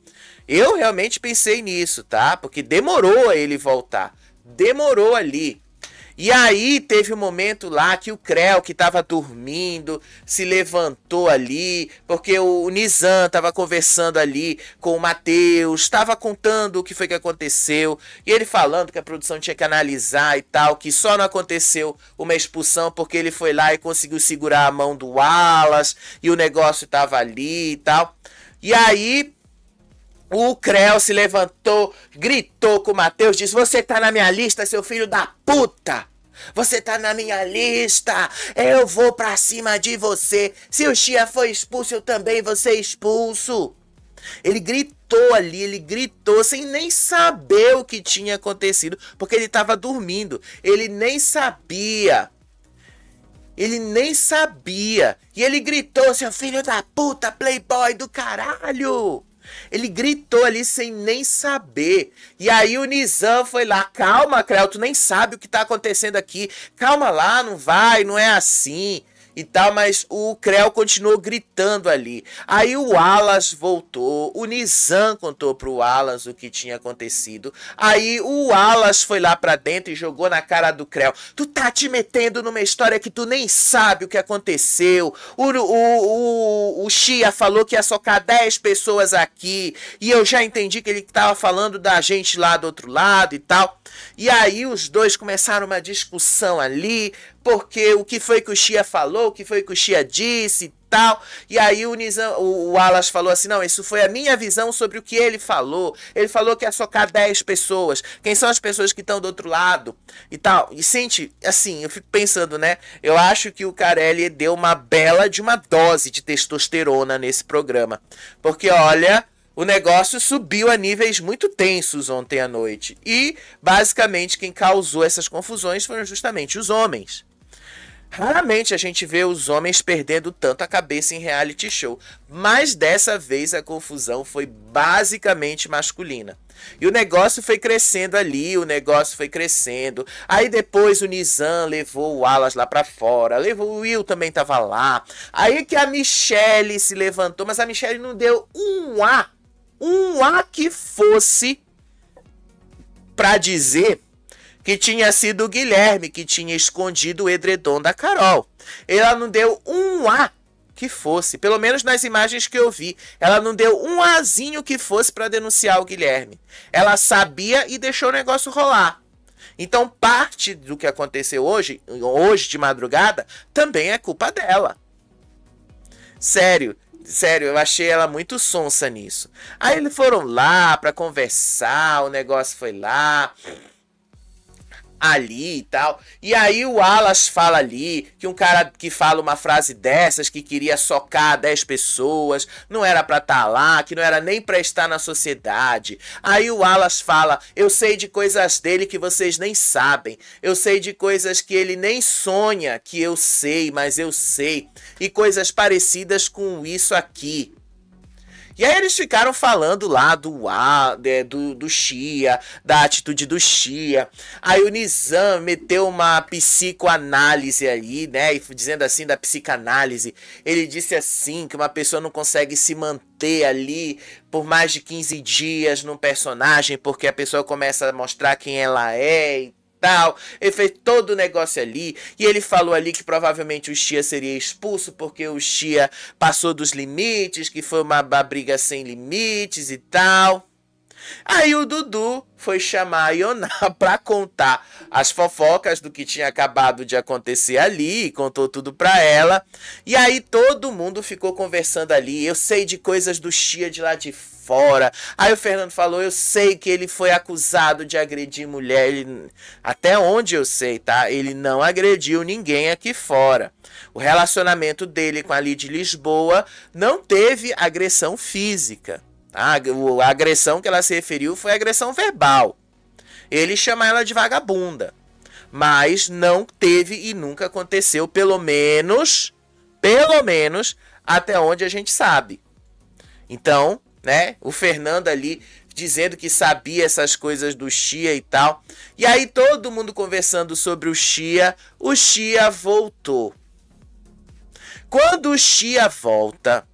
Eu realmente pensei nisso, tá? Porque demorou a ele voltar. Demorou ali. E aí teve um momento lá que o Creu, que estava dormindo, se levantou ali, porque o Nizam estava conversando ali com o Matheus, estava contando o que foi que aconteceu, e ele falando que a produção tinha que analisar e tal, que só não aconteceu uma expulsão porque ele foi lá e conseguiu segurar a mão do Wallace, e o negócio estava ali e tal. E aí o Creu se levantou, gritou com o Matheus, disse: você tá na minha lista, seu filho da puta! Você tá na minha lista! Eu vou pra cima de você! Se o Chia foi expulso, eu também vou ser expulso! Ele gritou ali, ele gritou sem nem saber o que tinha acontecido, porque ele tava dormindo. Ele nem sabia. Ele nem sabia. E ele gritou: seu filho da puta, playboy do caralho! Ele gritou ali sem nem saber. E aí o Nizam foi lá: calma, Creu, tu nem sabe o que tá acontecendo aqui. Calma lá, não vai, não é assim. E tal, mas o Creu continuou gritando ali. Aí o Wallace voltou, o Nizam contou pro Wallace o que tinha acontecido. Aí o Wallace foi lá pra dentro e jogou na cara do Creu: tu tá te metendo numa história que tu nem sabe o que aconteceu. O Chia falou que ia socar 10 pessoas aqui, e eu já entendi que ele tava falando da gente lá do outro lado e tal. E aí os dois começaram uma discussão ali, porque o que foi que o Chia falou, o que foi que o Chia disse e tal. E aí o Wallace falou assim: não, isso foi a minha visão sobre o que ele falou. Ele falou que ia socar 10 pessoas. Quem são as pessoas que estão do outro lado? E tal. E sente, assim, eu fico pensando, né? Eu acho que o Carelli deu uma bela de uma dose de testosterona nesse programa. Porque, olha, o negócio subiu a níveis muito tensos ontem à noite. E, basicamente, quem causou essas confusões foram justamente os homens. Raramente a gente vê os homens perdendo tanto a cabeça em reality show, mas dessa vez a confusão foi basicamente masculina. E o negócio foi crescendo ali, o negócio foi crescendo. Aí depois o Nizam levou o Wallace lá pra fora, levou o Will, também tava lá. Aí que a Michelle se levantou, mas a Michelle não deu um A que fosse pra dizer que tinha sido o Guilherme que tinha escondido o edredom da Carol. Ela não deu um A que fosse, pelo menos nas imagens que eu vi, ela não deu um Azinho que fosse para denunciar o Guilherme. Ela sabia e deixou o negócio rolar. Então parte do que aconteceu hoje de madrugada, também é culpa dela. Sério, eu achei ela muito sonsa nisso. Aí eles foram lá para conversar, o negócio foi lá ali e tal. E aí o Wallace fala ali que um cara que fala uma frase dessas, que queria socar 10 pessoas, não era pra estar lá, que não era nem pra estar na sociedade. Aí o Wallace fala: eu sei de coisas dele que vocês nem sabem. Eu sei de coisas que ele nem sonha que eu sei, mas eu sei. E coisas parecidas com isso aqui. E aí eles ficaram falando lá do Chia, da atitude do Chia. Aí o Nizam meteu uma psicoanálise aí, né? E dizendo assim da psicanálise. Ele disse assim que uma pessoa não consegue se manter ali por mais de 15 dias num personagem, porque a pessoa começa a mostrar quem ela é e tal. Ele fez todo o negócio ali. E ele falou ali que provavelmente o Chia seria expulso porque o Chia passou dos limites, que foi uma briga sem limites e tal. Aí o Dudu foi chamar a Ioná pra contar as fofocas do que tinha acabado de acontecer ali, contou tudo pra ela. E aí todo mundo ficou conversando ali. Eu sei de coisas do Chia de lá de fora. Aí o Fernando falou: eu sei que ele foi acusado de agredir mulher. Até onde eu sei, tá? Ele não agrediu ninguém aqui fora. O relacionamento dele com a Lidy Lisboa não teve agressão física. A agressão que ela se referiu foi agressão verbal. Ele chama ela de vagabunda. Mas não teve e nunca aconteceu, pelo menos até onde a gente sabe. Então, né, o Fernando ali dizendo que sabia essas coisas do Chia e tal. E aí todo mundo conversando sobre o Chia voltou. Quando o Chia volta,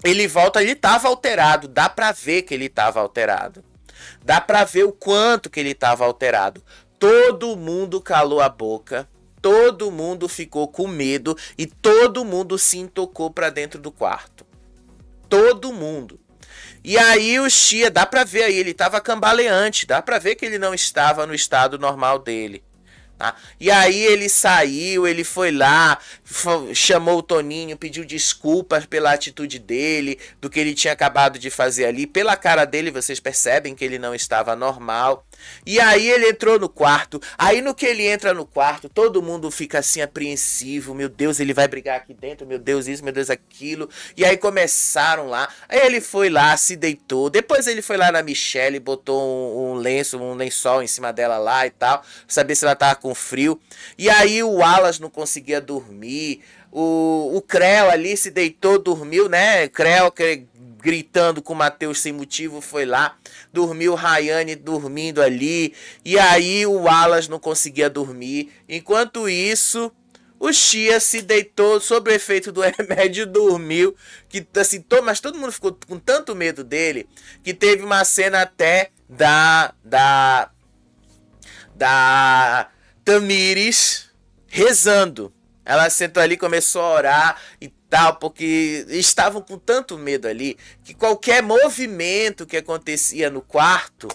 ele estava alterado, dá pra ver que ele estava alterado. Dá pra ver o quanto que ele estava alterado. todo mundo calou a boca, todo mundo ficou com medo e todo mundo se intocou para dentro do quarto. Todo mundo. E aí o Xia, dá pra ver aí, ele tava cambaleante, dá pra ver que ele não estava no estado normal dele. Tá? E aí ele saiu, ele foi lá, chamou o Toninho, pediu desculpas pela atitude dele, do que ele tinha acabado de fazer ali. Pela cara dele vocês percebem que ele não estava normal. E aí ele entrou no quarto. Aí no que ele entra no quarto, todo mundo fica assim apreensivo. Meu Deus, ele vai brigar aqui dentro. Meu Deus, isso, meu Deus, aquilo. E aí começaram lá. Aí ele foi lá, se deitou. Depois ele foi lá na Michelle, botou um lençol em cima dela lá e tal. Saber se ela tava com frio. E aí o Wallace não conseguia dormir. O Creu ali se deitou, dormiu, né? Creu gritando com o Matheus sem motivo, foi lá, dormiu, Rayane dormindo ali, e aí o Wallace não conseguia dormir. Enquanto isso, o Xia se deitou sob o efeito do remédio e dormiu, que assim, mas todo mundo ficou com tanto medo dele, que teve uma cena até da Tamires rezando. Ela sentou ali, começou a orar e tal, porque estavam com tanto medo ali, que qualquer movimento que acontecia no quarto,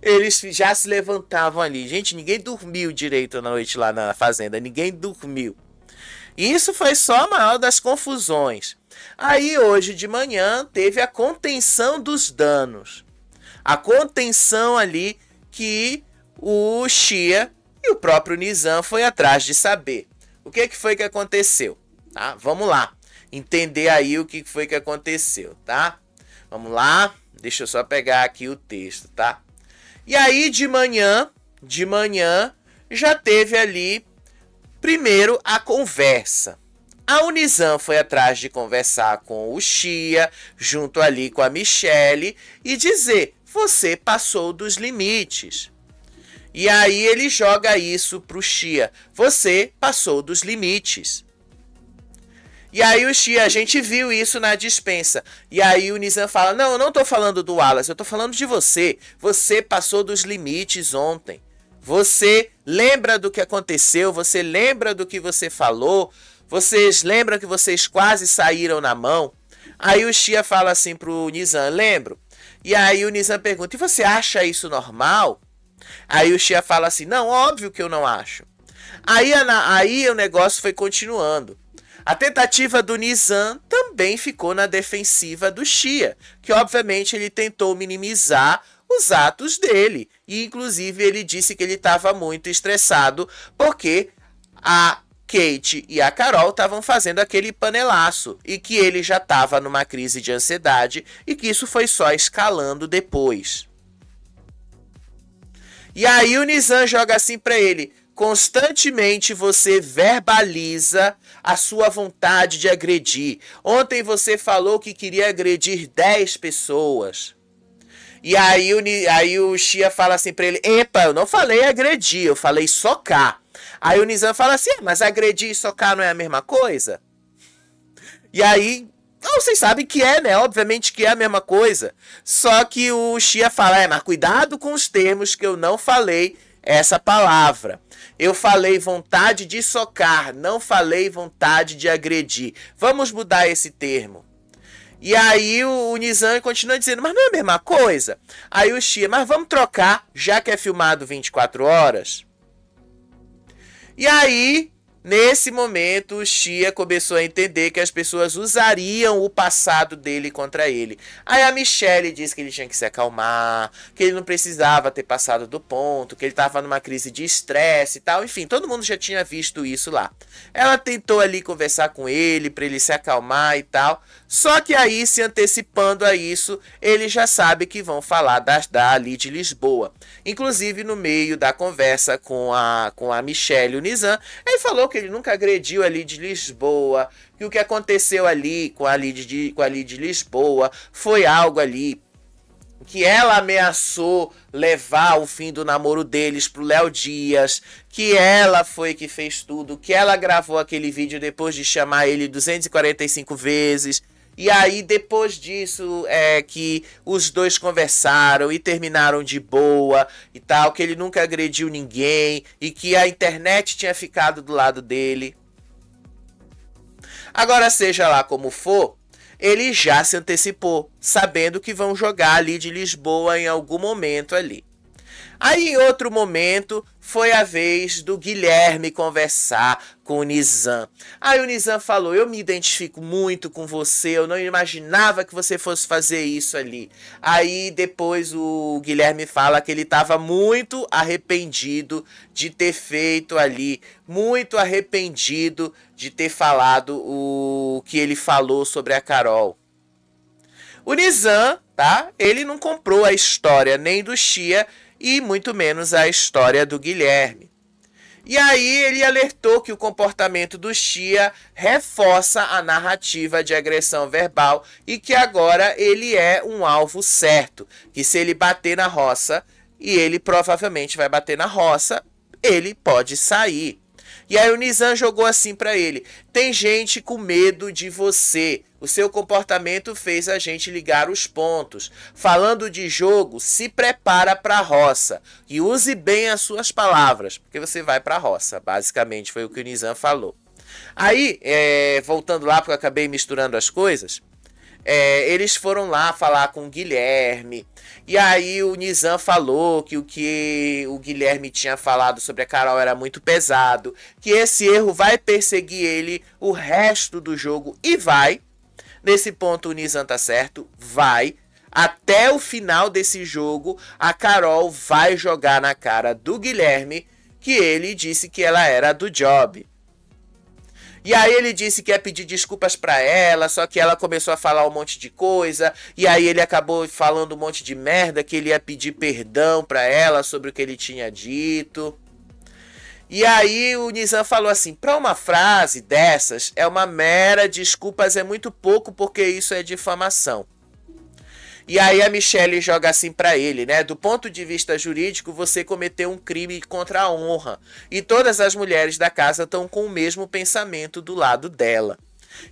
eles já se levantavam ali. Gente, ninguém dormiu direito na noite lá na fazenda, ninguém dormiu. E isso foi só a maior das confusões. Aí hoje de manhã teve a contenção dos danos. A contenção ali que o Xia e o próprio Nizam foi atrás de saber. O que foi que aconteceu? Tá? Vamos lá. Entender aí o que foi que aconteceu, tá? Vamos lá. Deixa eu só pegar aqui o texto, tá? E aí de manhã já teve ali primeiro a conversa. A Nizam foi atrás de conversar com o Xia, junto ali com a Michelle, e dizer: você passou dos limites. E aí ele joga isso pro Xia: você passou dos limites. E aí o Xia, a gente viu isso na dispensa. E aí o Nizam fala: não, eu não tô falando do Wallace, eu tô falando de você. Você passou dos limites ontem. Você lembra do que aconteceu, você lembra do que você falou, vocês lembram que vocês quase saíram na mão. Aí o Xia fala assim pro Nizam: lembro. E aí o Nizam pergunta: e você acha isso normal? Aí o Xia fala assim: não, óbvio que eu não acho. Aí o negócio foi continuando. A tentativa do Nizam também ficou na defensiva do Xia, que obviamente ele tentou minimizar os atos dele. E inclusive ele disse que ele estava muito estressado porque a Kate e a Carol estavam fazendo aquele panelaço e que ele já estava numa crise de ansiedade e que isso foi só escalando depois. E aí o Nizam joga assim pra ele: constantemente você verbaliza a sua vontade de agredir. Ontem você falou que queria agredir 10 pessoas. E aí o Xia fala assim pra ele: epa, eu não falei agredir, eu falei socar. Aí o Nizam fala assim: mas agredir e socar não é a mesma coisa? E aí... vocês sabem que é, né? Obviamente que é a mesma coisa. Só que o Xia fala: mas cuidado com os termos, que eu não falei essa palavra. Eu falei vontade de socar, não falei vontade de agredir. Vamos mudar esse termo. E aí o Nizam continua dizendo: mas não é a mesma coisa? Aí o Xia: mas vamos trocar, já que é filmado 24 horas. E aí... nesse momento, o Xia começou a entender que as pessoas usariam o passado dele contra ele. Aí a Michelle disse que ele tinha que se acalmar, que ele não precisava ter passado do ponto, que ele estava numa crise de estresse e tal. Enfim, todo mundo já tinha visto isso lá. Ela tentou ali conversar com ele, para ele se acalmar e tal. Só que aí, se antecipando a isso, ele já sabe que vão falar ali de Lisboa. Inclusive, no meio da conversa com a Michelle e o Nizam, ele falou que ele nunca agrediu ali de Lisboa, que o que aconteceu ali com a Lid de Lisboa foi algo ali que ela ameaçou levar o fim do namoro deles pro Léo Dias, que ela foi que fez tudo, que ela gravou aquele vídeo depois de chamar ele 245 vezes, E aí, depois disso, que os dois conversaram e terminaram de boa e tal, que ele nunca agrediu ninguém e que a internet tinha ficado do lado dele. Agora, seja lá como for, ele já se antecipou, sabendo que vão jogar ali de Lisboa em algum momento ali. Aí, em outro momento, foi a vez do Guilherme conversar com o Nizam. Aí o Nizam falou, eu me identifico muito com você, eu não imaginava que você fosse fazer isso ali. Aí depois o Guilherme fala que ele estava muito arrependido de ter feito ali, muito arrependido de ter falado o que ele falou sobre a Carol. O Nizam, tá? Ele não comprou a história nem do Chia e muito menos a história do Guilherme. E aí ele alertou que o comportamento do Chia reforça a narrativa de agressão verbal e que agora ele é um alvo certo, que se ele bater na roça, e ele provavelmente vai bater na roça, ele pode sair. E aí o Nizam jogou assim para ele, tem gente com medo de você, o seu comportamento fez a gente ligar os pontos. Falando de jogo, se prepara para a roça e use bem as suas palavras, porque você vai para a roça, basicamente foi o que o Nizam falou. Aí, voltando lá, porque eu acabei misturando as coisas, eles foram lá falar com o Guilherme, e aí o Nizam falou que o que o Guilherme tinha falado sobre a Carol era muito pesado, que esse erro vai perseguir ele o resto do jogo, e vai. Nesse ponto o Nizam tá certo, vai. Até o final desse jogo, a Carol vai jogar na cara do Guilherme que ele disse que ela era do job. E aí ele disse que ia pedir desculpas pra ela, só que ela começou a falar um monte de coisa, e aí ele acabou falando um monte de merda, que ele ia pedir perdão pra ela sobre o que ele tinha dito. E aí o Nizam falou assim, pra uma frase dessas, é uma mera desculpas, é muito pouco porque isso é difamação. E aí a Michelle joga assim pra ele, né? Do ponto de vista jurídico, você cometeu um crime contra a honra. E todas as mulheres da casa estão com o mesmo pensamento do lado dela.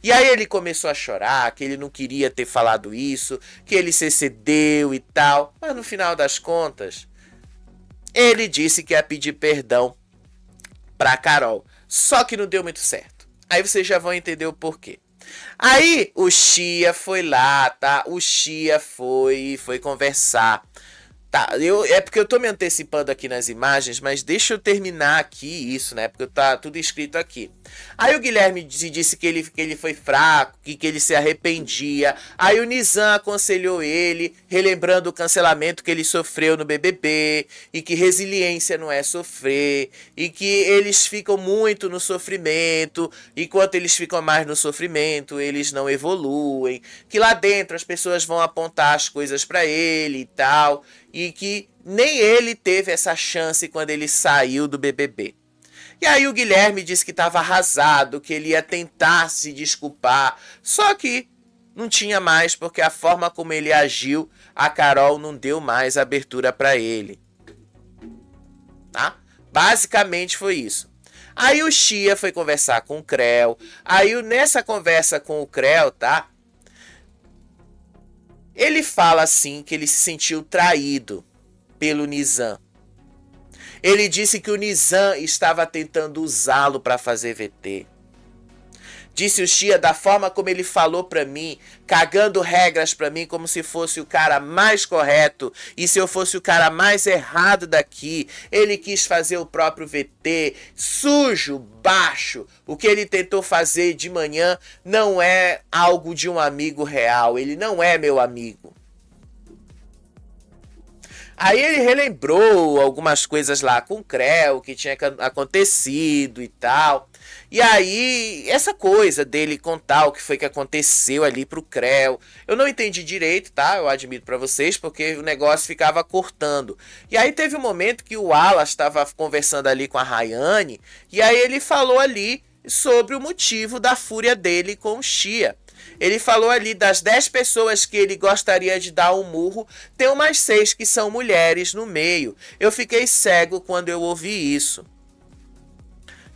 E aí ele começou a chorar, que ele não queria ter falado isso, que ele se excedeu e tal. Mas no final das contas, ele disse que ia pedir perdão pra Carol. Só que não deu muito certo. Aí vocês já vão entender o porquê. Aí o Chia foi lá, tá? O Chia foi conversar. Tá, é porque eu tô me antecipando aqui nas imagens, mas deixa eu terminar aqui isso, né? Porque tá tudo escrito aqui. Aí o Guilherme disse que ele foi fraco, que ele se arrependia. Aí o Nizam aconselhou ele, relembrando o cancelamento que ele sofreu no BBB, e que resiliência não é sofrer, e que eles ficam muito no sofrimento, e quanto eles ficam mais no sofrimento, eles não evoluem, que lá dentro as pessoas vão apontar as coisas pra ele e tal, e que nem ele teve essa chance quando ele saiu do BBB. E aí o Guilherme disse que estava arrasado, que ele ia tentar se desculpar, só que não tinha mais, porque a forma como ele agiu, a Carol não deu mais abertura para ele. Tá? Basicamente foi isso. Aí o Chia foi conversar com o Creu, aí nessa conversa com o Creu, tá? Ele fala assim que ele se sentiu traído pelo Nizam. Ele disse que o Nizam estava tentando usá-lo para fazer VT. Disse o Chia da forma como ele falou pra mim, cagando regras pra mim como se fosse o cara mais correto e se eu fosse o cara mais errado daqui. Ele quis fazer o próprio VT, sujo, baixo. O que ele tentou fazer de manhã não é algo de um amigo real, ele não é meu amigo. Aí ele relembrou algumas coisas lá com o Creu, que tinha acontecido e tal. E aí, essa coisa dele contar o que foi que aconteceu ali pro Creu, eu não entendi direito, tá? Eu admito pra vocês, porque o negócio ficava cortando. E aí teve um momento que o Wallace estava conversando ali com a Rayane, e aí ele falou ali sobre o motivo da fúria dele com o Chia. Ele falou ali das 10 pessoas que ele gostaria de dar um murro, tem umas 6 que são mulheres no meio. Eu fiquei cego quando eu ouvi isso.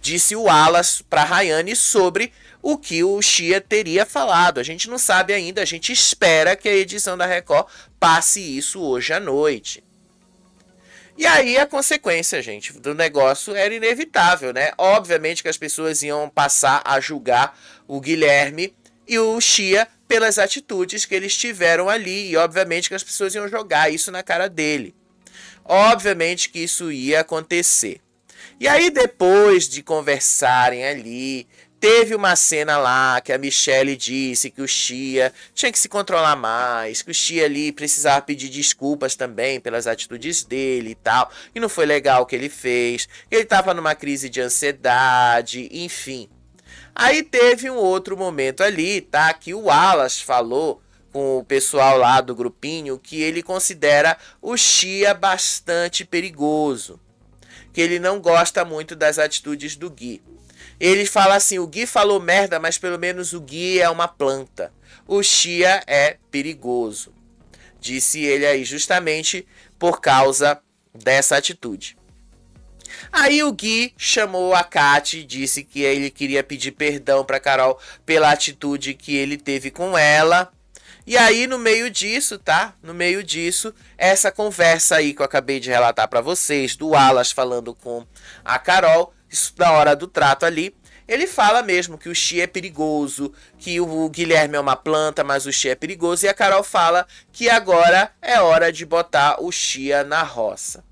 disse o Wallace para Rayane sobre o que o Chia teria falado. A gente não sabe ainda, a gente espera que a edição da Record passe isso hoje à noite. E aí a consequência, gente, do negócio era inevitável, né? Obviamente que as pessoas iam passar a julgar o Guilherme e o Chia pelas atitudes que eles tiveram ali. E obviamente que as pessoas iam jogar isso na cara dele. Obviamente que isso ia acontecer. E aí depois de conversarem ali, teve uma cena lá que a Michelle disse que o Chia tinha que se controlar mais, que o Chia ali precisava pedir desculpas também pelas atitudes dele e tal, e não foi legal o que ele fez, que ele estava numa crise de ansiedade, enfim. Aí teve um outro momento ali, tá, que o Wallace falou com o pessoal lá do grupinho que ele considera o Chia bastante perigoso, que ele não gosta muito das atitudes do Gui. Ele fala assim, o Gui falou merda, mas pelo menos o Gui é uma planta. O Chia é perigoso. Disse ele aí justamente por causa dessa atitude. Aí o Gui chamou a Kati, disse que ele queria pedir perdão para Carol pela atitude que ele teve com ela. E aí no meio disso, tá? No meio disso, essa conversa aí que eu acabei de relatar para vocês, do Wallace falando com a Carol, isso na hora do trato ali, ele fala mesmo que o Chia é perigoso, que o Guilherme é uma planta, mas o Chia é perigoso, e a Carol fala que agora é hora de botar o Chia na roça.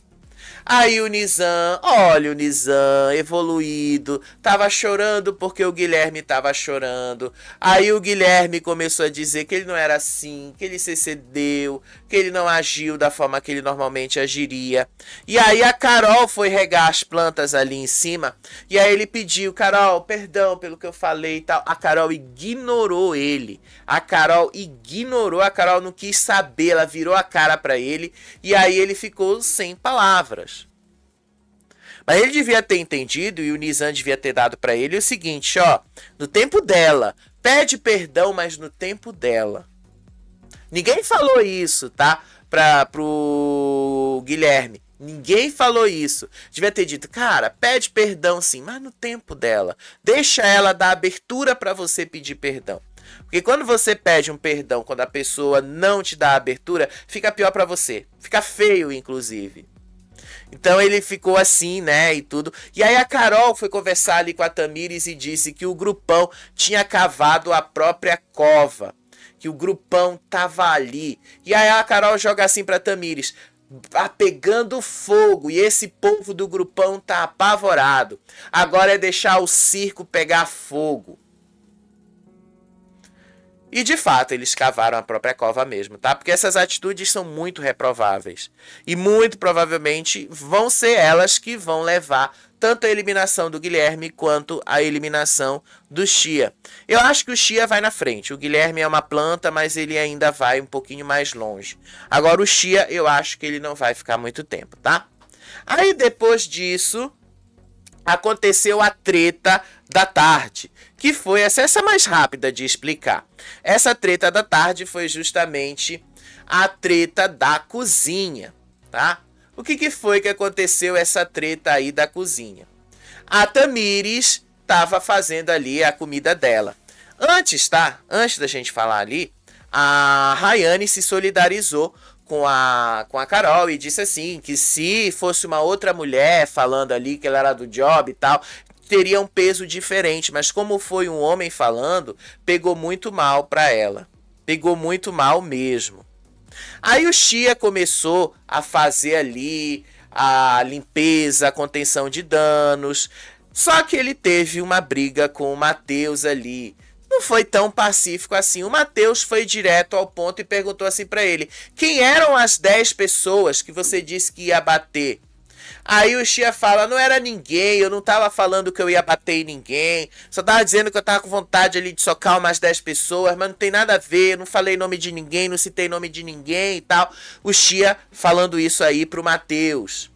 Aí o Nizam, olha o Nizam, evoluído, tava chorando porque o Guilherme tava chorando. Aí o Guilherme começou a dizer que ele não era assim, que ele se excedeu, que ele não agiu da forma que ele normalmente agiria. E aí a Carol foi regar as plantas ali em cima, e aí ele pediu, Carol, perdão pelo que eu falei e tal. A Carol ignorou ele, a Carol não quis saber, ela virou a cara pra ele, e aí ele ficou sem palavras. Mas ele devia ter entendido, e o Nizam devia ter dado para ele o seguinte, ó, no tempo dela, pede perdão, mas no tempo dela. Ninguém falou isso, tá? Pro Guilherme. Ninguém falou isso. Devia ter dito, cara, pede perdão sim, mas no tempo dela. Deixa ela dar abertura para você pedir perdão. Porque quando você pede um perdão, quando a pessoa não te dá abertura, fica pior para você. Fica feio, inclusive. Então ele ficou assim, né, e tudo. E aí a Carol foi conversar ali com a Tamires e disse que o grupão tinha cavado a própria cova. Que o grupão tava ali. E aí a Carol joga assim pra Tamires, pegando fogo. E esse povo do grupão tá apavorado. Agora é deixar o circo pegar fogo. E de fato, eles cavaram a própria cova mesmo, tá? Porque essas atitudes são muito reprováveis. E muito provavelmente vão ser elas que vão levar tanto a eliminação do Guilherme quanto a eliminação do Chia. Eu acho que o Chia vai na frente. O Guilherme é uma planta, mas ele ainda vai um pouquinho mais longe. Agora o Chia, eu acho que ele não vai ficar muito tempo, tá? Aí depois disso, aconteceu a treta da tarde, que foi essa mais rápida de explicar. Essa treta da tarde foi justamente a treta da cozinha, tá? O que foi que aconteceu essa treta aí da cozinha? A Tamires estava fazendo ali a comida dela. Antes, tá? Antes da gente falar ali, a Rayane se solidarizou com a Carol e disse assim, que se fosse uma outra mulher falando ali que ela era do job e tal, teria um peso diferente, mas como foi um homem falando, pegou muito mal pra ela. Pegou muito mal mesmo. Aí o Chia começou a fazer ali a limpeza, a contenção de danos, só que ele teve uma briga com o Matheus ali. Não foi tão pacífico assim. O Matheus foi direto ao ponto e perguntou assim pra ele, quem eram as 10 pessoas que você disse que ia bater? Aí o Chia fala, não era ninguém, eu não tava falando que eu ia bater em ninguém, só tava dizendo que eu tava com vontade ali de socar umas 10 pessoas, mas não tem nada a ver, não falei nome de ninguém, não citei nome de ninguém e tal. O Chia falando isso aí pro Matheus.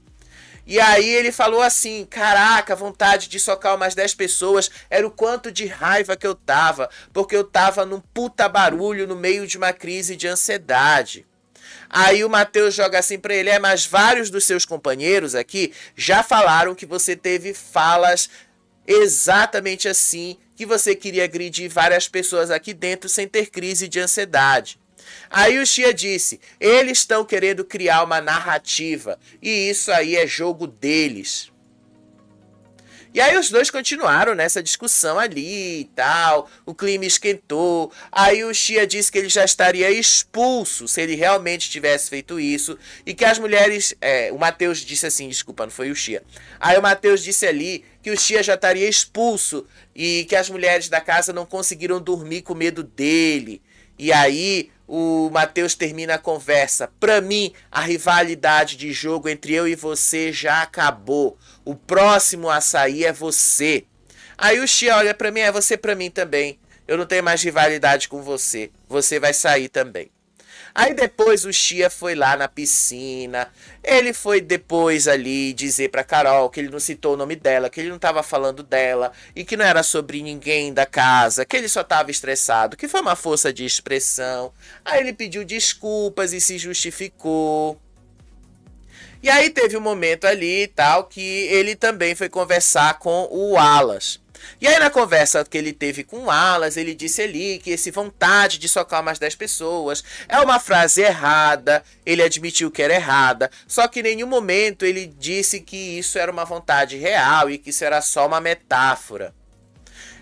E aí ele falou assim, caraca, a vontade de socar umas 10 pessoas era o quanto de raiva que eu tava, porque eu tava num puta barulho no meio de uma crise de ansiedade. Aí o Matheus joga assim pra ele, mas vários dos seus companheiros aqui já falaram que você teve falas Exatamente assim que você queria agredir várias pessoas aqui dentro sem ter crise de ansiedade. Aí o Xia disse, eles estão querendo criar uma narrativa, e isso aí é jogo deles. E aí os dois continuaram nessa discussão ali e tal, o clima esquentou, aí o Xia disse que ele já estaria expulso se ele realmente tivesse feito isso, e que as mulheres, o Matheus disse assim, desculpa, não foi o Xia, aí o Matheus disse ali que o Xia já estaria expulso, e que as mulheres da casa não conseguiram dormir com medo dele, e aí o Matheus termina a conversa. Pra mim, a rivalidade de jogo entre eu e você já acabou. O próximo a sair é você. Aí o Xia olha pra mim, é você pra mim também. Eu não tenho mais rivalidade com você. Você vai sair também. Aí depois o Xia foi lá na piscina, ele foi depois ali dizer pra Carol que ele não citou o nome dela, que ele não tava falando dela, e que não era sobre ninguém da casa, que ele só tava estressado, que foi uma força de expressão. Aí ele pediu desculpas e se justificou. E aí teve um momento ali e tal, que ele também foi conversar com o Wallace. E aí na conversa que ele teve com o Wallace, ele disse ali que esse vontade de socar umas 10 pessoas é uma frase errada, ele admitiu que era errada, só que em nenhum momento ele disse que isso era uma vontade real e que isso era só uma metáfora.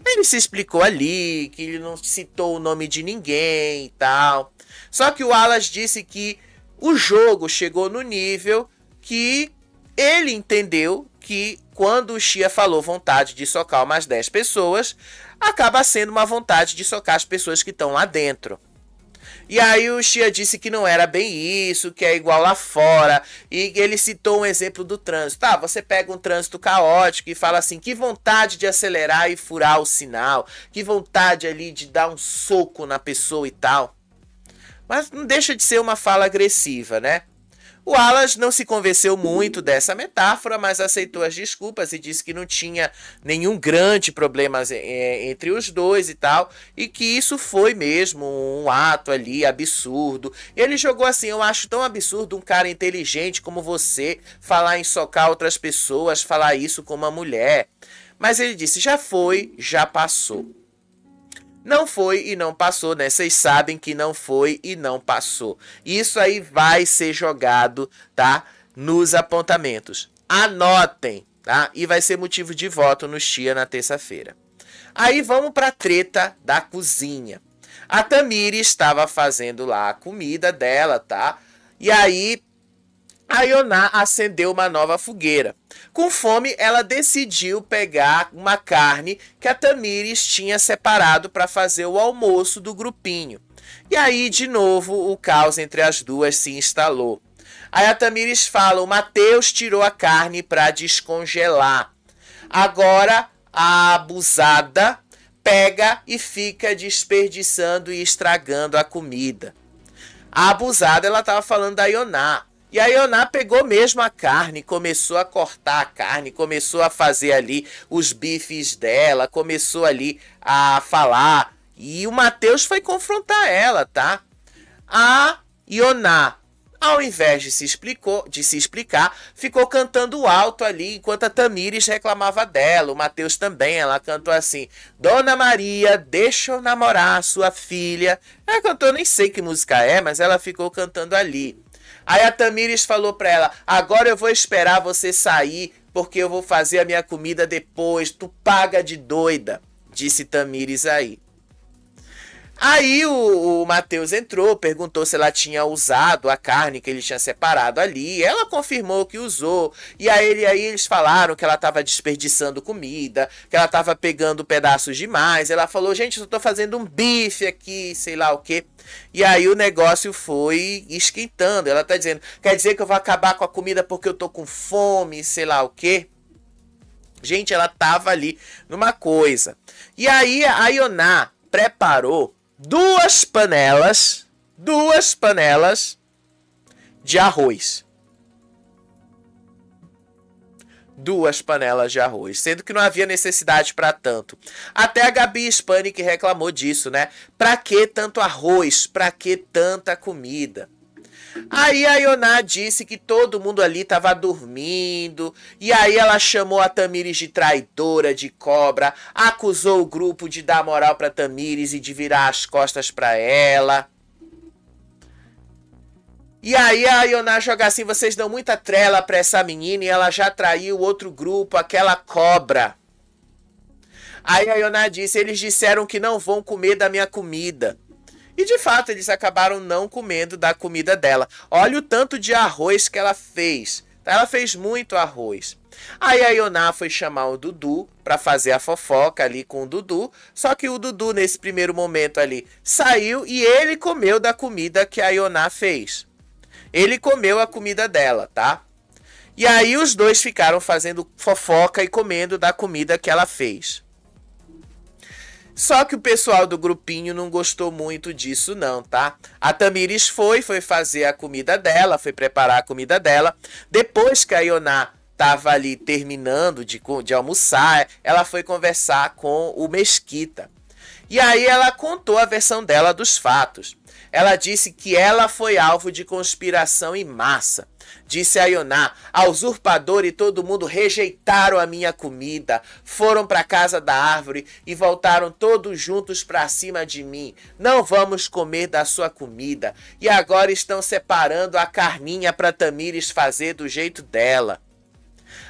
Ele se explicou ali, que ele não citou o nome de ninguém e tal. Só que o Wallace disse que o jogo chegou no nível que ele entendeu que quando o Xia falou vontade de socar umas 10 pessoas, acaba sendo uma vontade de socar as pessoas que estão lá dentro. E aí o Xia disse que não era bem isso, que é igual lá fora. E ele citou um exemplo do trânsito. Tá, você pega um trânsito caótico e fala assim, que vontade de acelerar e furar o sinal. Que vontade ali de dar um soco na pessoa e tal. Mas não deixa de ser uma fala agressiva, né? O Wallace não se convenceu muito dessa metáfora, mas aceitou as desculpas e disse que não tinha nenhum grande problema entre os dois e tal, e que isso foi mesmo um ato ali absurdo. E ele jogou assim, eu acho tão absurdo um cara inteligente como você falar em socar outras pessoas, falar isso com uma mulher. Mas ele disse, já foi, já passou. Não foi e não passou, né? Vocês sabem que não foi e não passou. Isso aí vai ser jogado, tá? Nos apontamentos. Anotem, tá? E vai ser motivo de voto no Xia na terça-feira. Aí vamos pra treta da cozinha. A Tamires estava fazendo lá a comida dela, tá? E aí a Ioná acendeu uma nova fogueira. Com fome, ela decidiu pegar uma carne que a Tamires tinha separado para fazer o almoço do grupinho. E aí, de novo, o caos entre as duas se instalou. Aí a Tamires fala, o Matheus tirou a carne para descongelar. Agora, a abusada pega e fica desperdiçando e estragando a comida. A abusada, ela estava falando da Ioná. E a Ioná pegou mesmo a carne, começou a cortar a carne, começou a fazer ali os bifes dela, começou ali a falar. E o Matheus foi confrontar ela, tá? A Ioná, ao invés de se explicar, ficou cantando alto ali, enquanto a Tamires reclamava dela. O Matheus também, ela cantou assim, Dona Maria, deixa eu namorar sua filha. Ela cantou, nem sei que música é, mas ela ficou cantando ali. Aí a Tamires falou pra ela, agora eu vou esperar você sair, porque eu vou fazer a minha comida depois, tu paga de doida, disse Tamires aí. Aí o Matheus entrou, perguntou se ela tinha usado a carne que ele tinha separado ali. Ela confirmou que usou. E aí eles falaram que ela estava desperdiçando comida, que ela estava pegando pedaços demais. Ela falou, gente, eu tô fazendo um bife aqui, sei lá o quê. E aí o negócio foi esquentando. Ela tá dizendo, quer dizer que eu vou acabar com a comida porque eu tô com fome, sei lá o quê. Gente, ela tava ali numa coisa. E aí a Ioná preparou duas panelas de arroz. Duas panelas de arroz, sendo que não havia necessidade para tanto. Até a Gabi Hispanic reclamou disso, né? Pra que tanto arroz? Pra que tanta comida? Aí a Ioná disse que todo mundo ali estava dormindo, e aí ela chamou a Tamires de traidora, de cobra, acusou o grupo de dar moral para Tamires e de virar as costas para ela. E aí a Ioná joga assim, vocês dão muita trela para essa menina e ela já traiu outro grupo, aquela cobra. Aí a Ioná disse, eles disseram que não vão comer da minha comida. E de fato eles acabaram não comendo da comida dela. Olha o tanto de arroz que ela fez. Ela fez muito arroz. Aí a Ioná foi chamar o Dudu para fazer a fofoca ali com o Dudu. Só que o Dudu nesse primeiro momento ali saiu e ele comeu da comida que a Ioná fez. Ele comeu a comida dela, tá? E aí os dois ficaram fazendo fofoca e comendo da comida que ela fez. Só que o pessoal do grupinho não gostou muito disso não, tá? A Tamires foi fazer a comida dela, foi preparar a comida dela. Depois que a Ioná tava ali terminando de almoçar, ela foi conversar com o Mesquita. E aí ela contou a versão dela dos fatos. Ela disse que ela foi alvo de conspiração em massa. Disse a Ioná, a usurpadora e todo mundo rejeitaram a minha comida, foram para a casa da árvore e voltaram todos juntos para cima de mim. Não vamos comer da sua comida. E agora estão separando a carninha para Tamires fazer do jeito dela.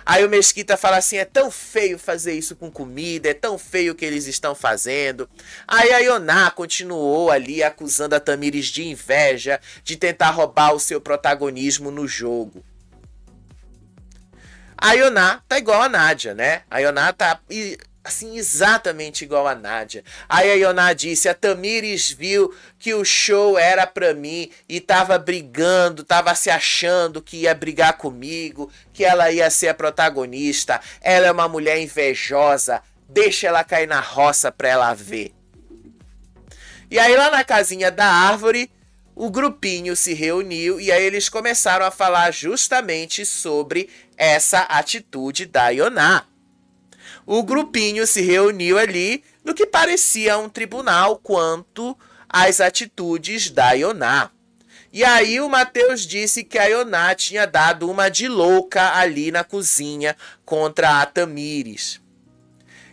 Aí o Mesquita fala assim, é tão feio fazer isso com comida, é tão feio o que eles estão fazendo. Aí a Ioná continuou ali acusando a Tamires de inveja, de tentar roubar o seu protagonismo no jogo. A Ioná tá igual a Nádia, né? A Ioná tá assim exatamente igual a Nádia. Aí a Ioná disse, a Tamires viu que o show era pra mim e tava brigando, tava se achando que ia brigar comigo, que ela ia ser a protagonista. Ela é uma mulher invejosa, deixa ela cair na roça pra ela ver. E aí lá na casinha da árvore, o grupinho se reuniu e aí eles começaram a falar justamente sobre essa atitude da Ioná. O grupinho se reuniu ali no que parecia um tribunal quanto às atitudes da Ioná. E aí o Matheus disse que a Ioná tinha dado uma de louca ali na cozinha contra a Tamires.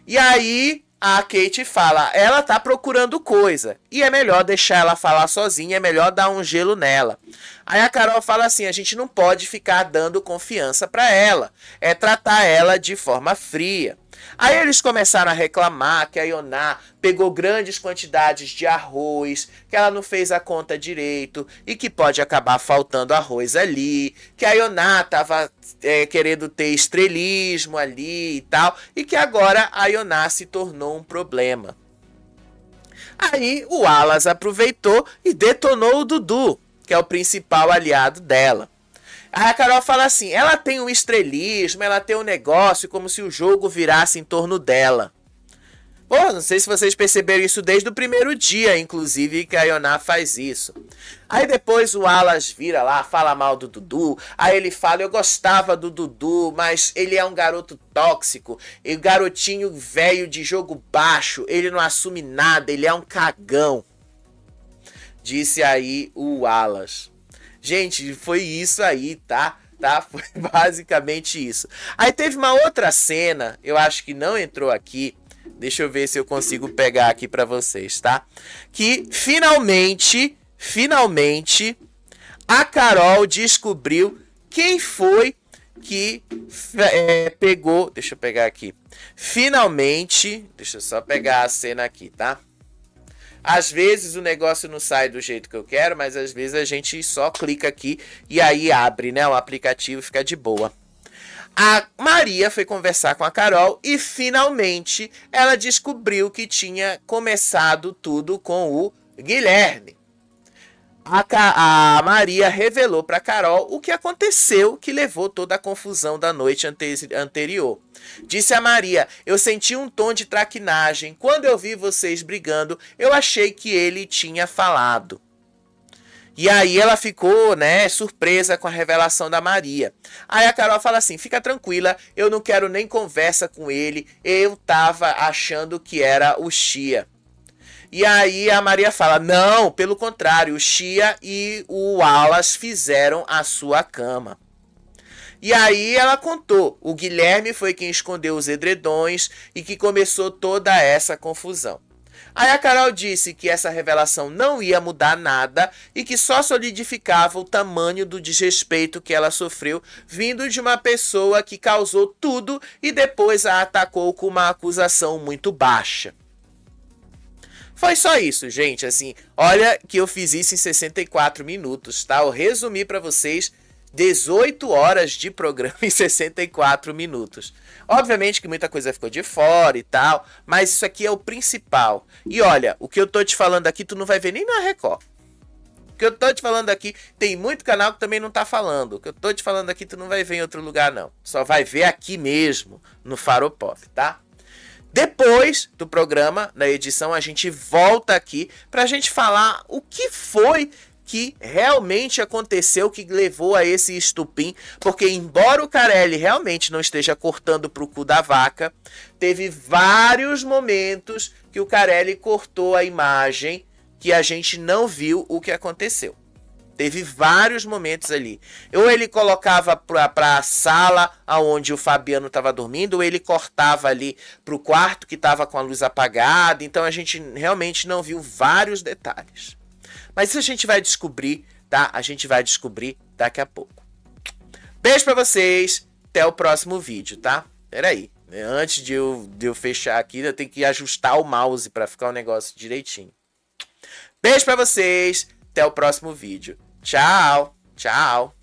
E aí a Kate fala, ela tá procurando coisa e é melhor deixar ela falar sozinha, é melhor dar um gelo nela. Aí a Carol fala assim, a gente não pode ficar dando confiança para ela, é tratar ela de forma fria. Aí eles começaram a reclamar que a Ioná pegou grandes quantidades de arroz, que ela não fez a conta direito e que pode acabar faltando arroz ali, que a Ioná estava querendo ter estrelismo ali e tal, e que agora a Ioná se tornou um problema. Aí o Alas aproveitou e detonou o Dudu, que é o principal aliado dela. Aí a Carol fala assim, ela tem um estrelismo, ela tem um negócio como se o jogo virasse em torno dela. Pô, não sei se vocês perceberam isso desde o primeiro dia, inclusive, que a Ioná faz isso. Aí depois o Alas vira lá, fala mal do Dudu. Aí ele fala, eu gostava do Dudu, mas ele é um garoto tóxico. E garotinho velho de jogo baixo, ele não assume nada, ele é um cagão. Disse aí o Alas. Gente, foi isso aí, tá? Foi basicamente isso. Aí teve uma outra cena, eu acho que não entrou aqui. Deixa eu ver se eu consigo pegar aqui pra vocês, tá? Que finalmente, a Carol descobriu quem foi que pegou... Deixa eu pegar aqui. Finalmente, deixa eu só pegar a cena aqui, tá? Às vezes o negócio não sai do jeito que eu quero, mas às vezes a gente só clica aqui e aí abre, né? O aplicativo fica de boa. A Maria foi conversar com a Carol e finalmente ela descobriu que tinha começado tudo com o Guilherme. A Maria revelou para Carol o que aconteceu que levou toda a confusão da noite anterior. Disse a Maria, eu senti um tom de traquinagem. Quando eu vi vocês brigando, eu achei que ele tinha falado. E aí ela ficou, né, surpresa com a revelação da Maria. Aí a Carol fala assim, fica tranquila, eu não quero nem conversa com ele, eu tava achando que era o Chia. E aí a Maria fala, não, pelo contrário, o Chia e o Wallace fizeram a sua cama. E aí ela contou, o Guilherme foi quem escondeu os edredões e que começou toda essa confusão. Aí a Carol disse que essa revelação não ia mudar nada e que só solidificava o tamanho do desrespeito que ela sofreu vindo de uma pessoa que causou tudo e depois a atacou com uma acusação muito baixa. Foi só isso, gente, assim, olha que eu fiz isso em 64 minutos, tá? Eu resumi para vocês 18 horas de programa em 64 minutos. Obviamente que muita coisa ficou de fora e tal, mas isso aqui é o principal. E olha, o que eu tô te falando aqui tu não vai ver nem na Record. O que eu tô te falando aqui, tem muito canal que também não tá falando. O que eu tô te falando aqui tu não vai ver em outro lugar não. Só vai ver aqui mesmo, no Faropop, tá? Depois do programa, na edição, a gente volta aqui pra gente falar o que foi que realmente aconteceu que levou a esse estupim, porque embora o Carelli realmente não esteja cortando pro cu da vaca, teve vários momentos que o Carelli cortou a imagem que a gente não viu o que aconteceu. Teve vários momentos ali. Ou ele colocava para a sala onde o Fabiano estava dormindo, ou ele cortava ali para o quarto que estava com a luz apagada. Então a gente realmente não viu vários detalhes. Mas isso a gente vai descobrir, tá? A gente vai descobrir daqui a pouco. Beijo para vocês. Até o próximo vídeo, tá? Peraí. Antes de eu fechar aqui, eu tenho que ajustar o mouse para ficar o negócio direitinho. Beijo para vocês. Até o próximo vídeo. Tchau, tchau.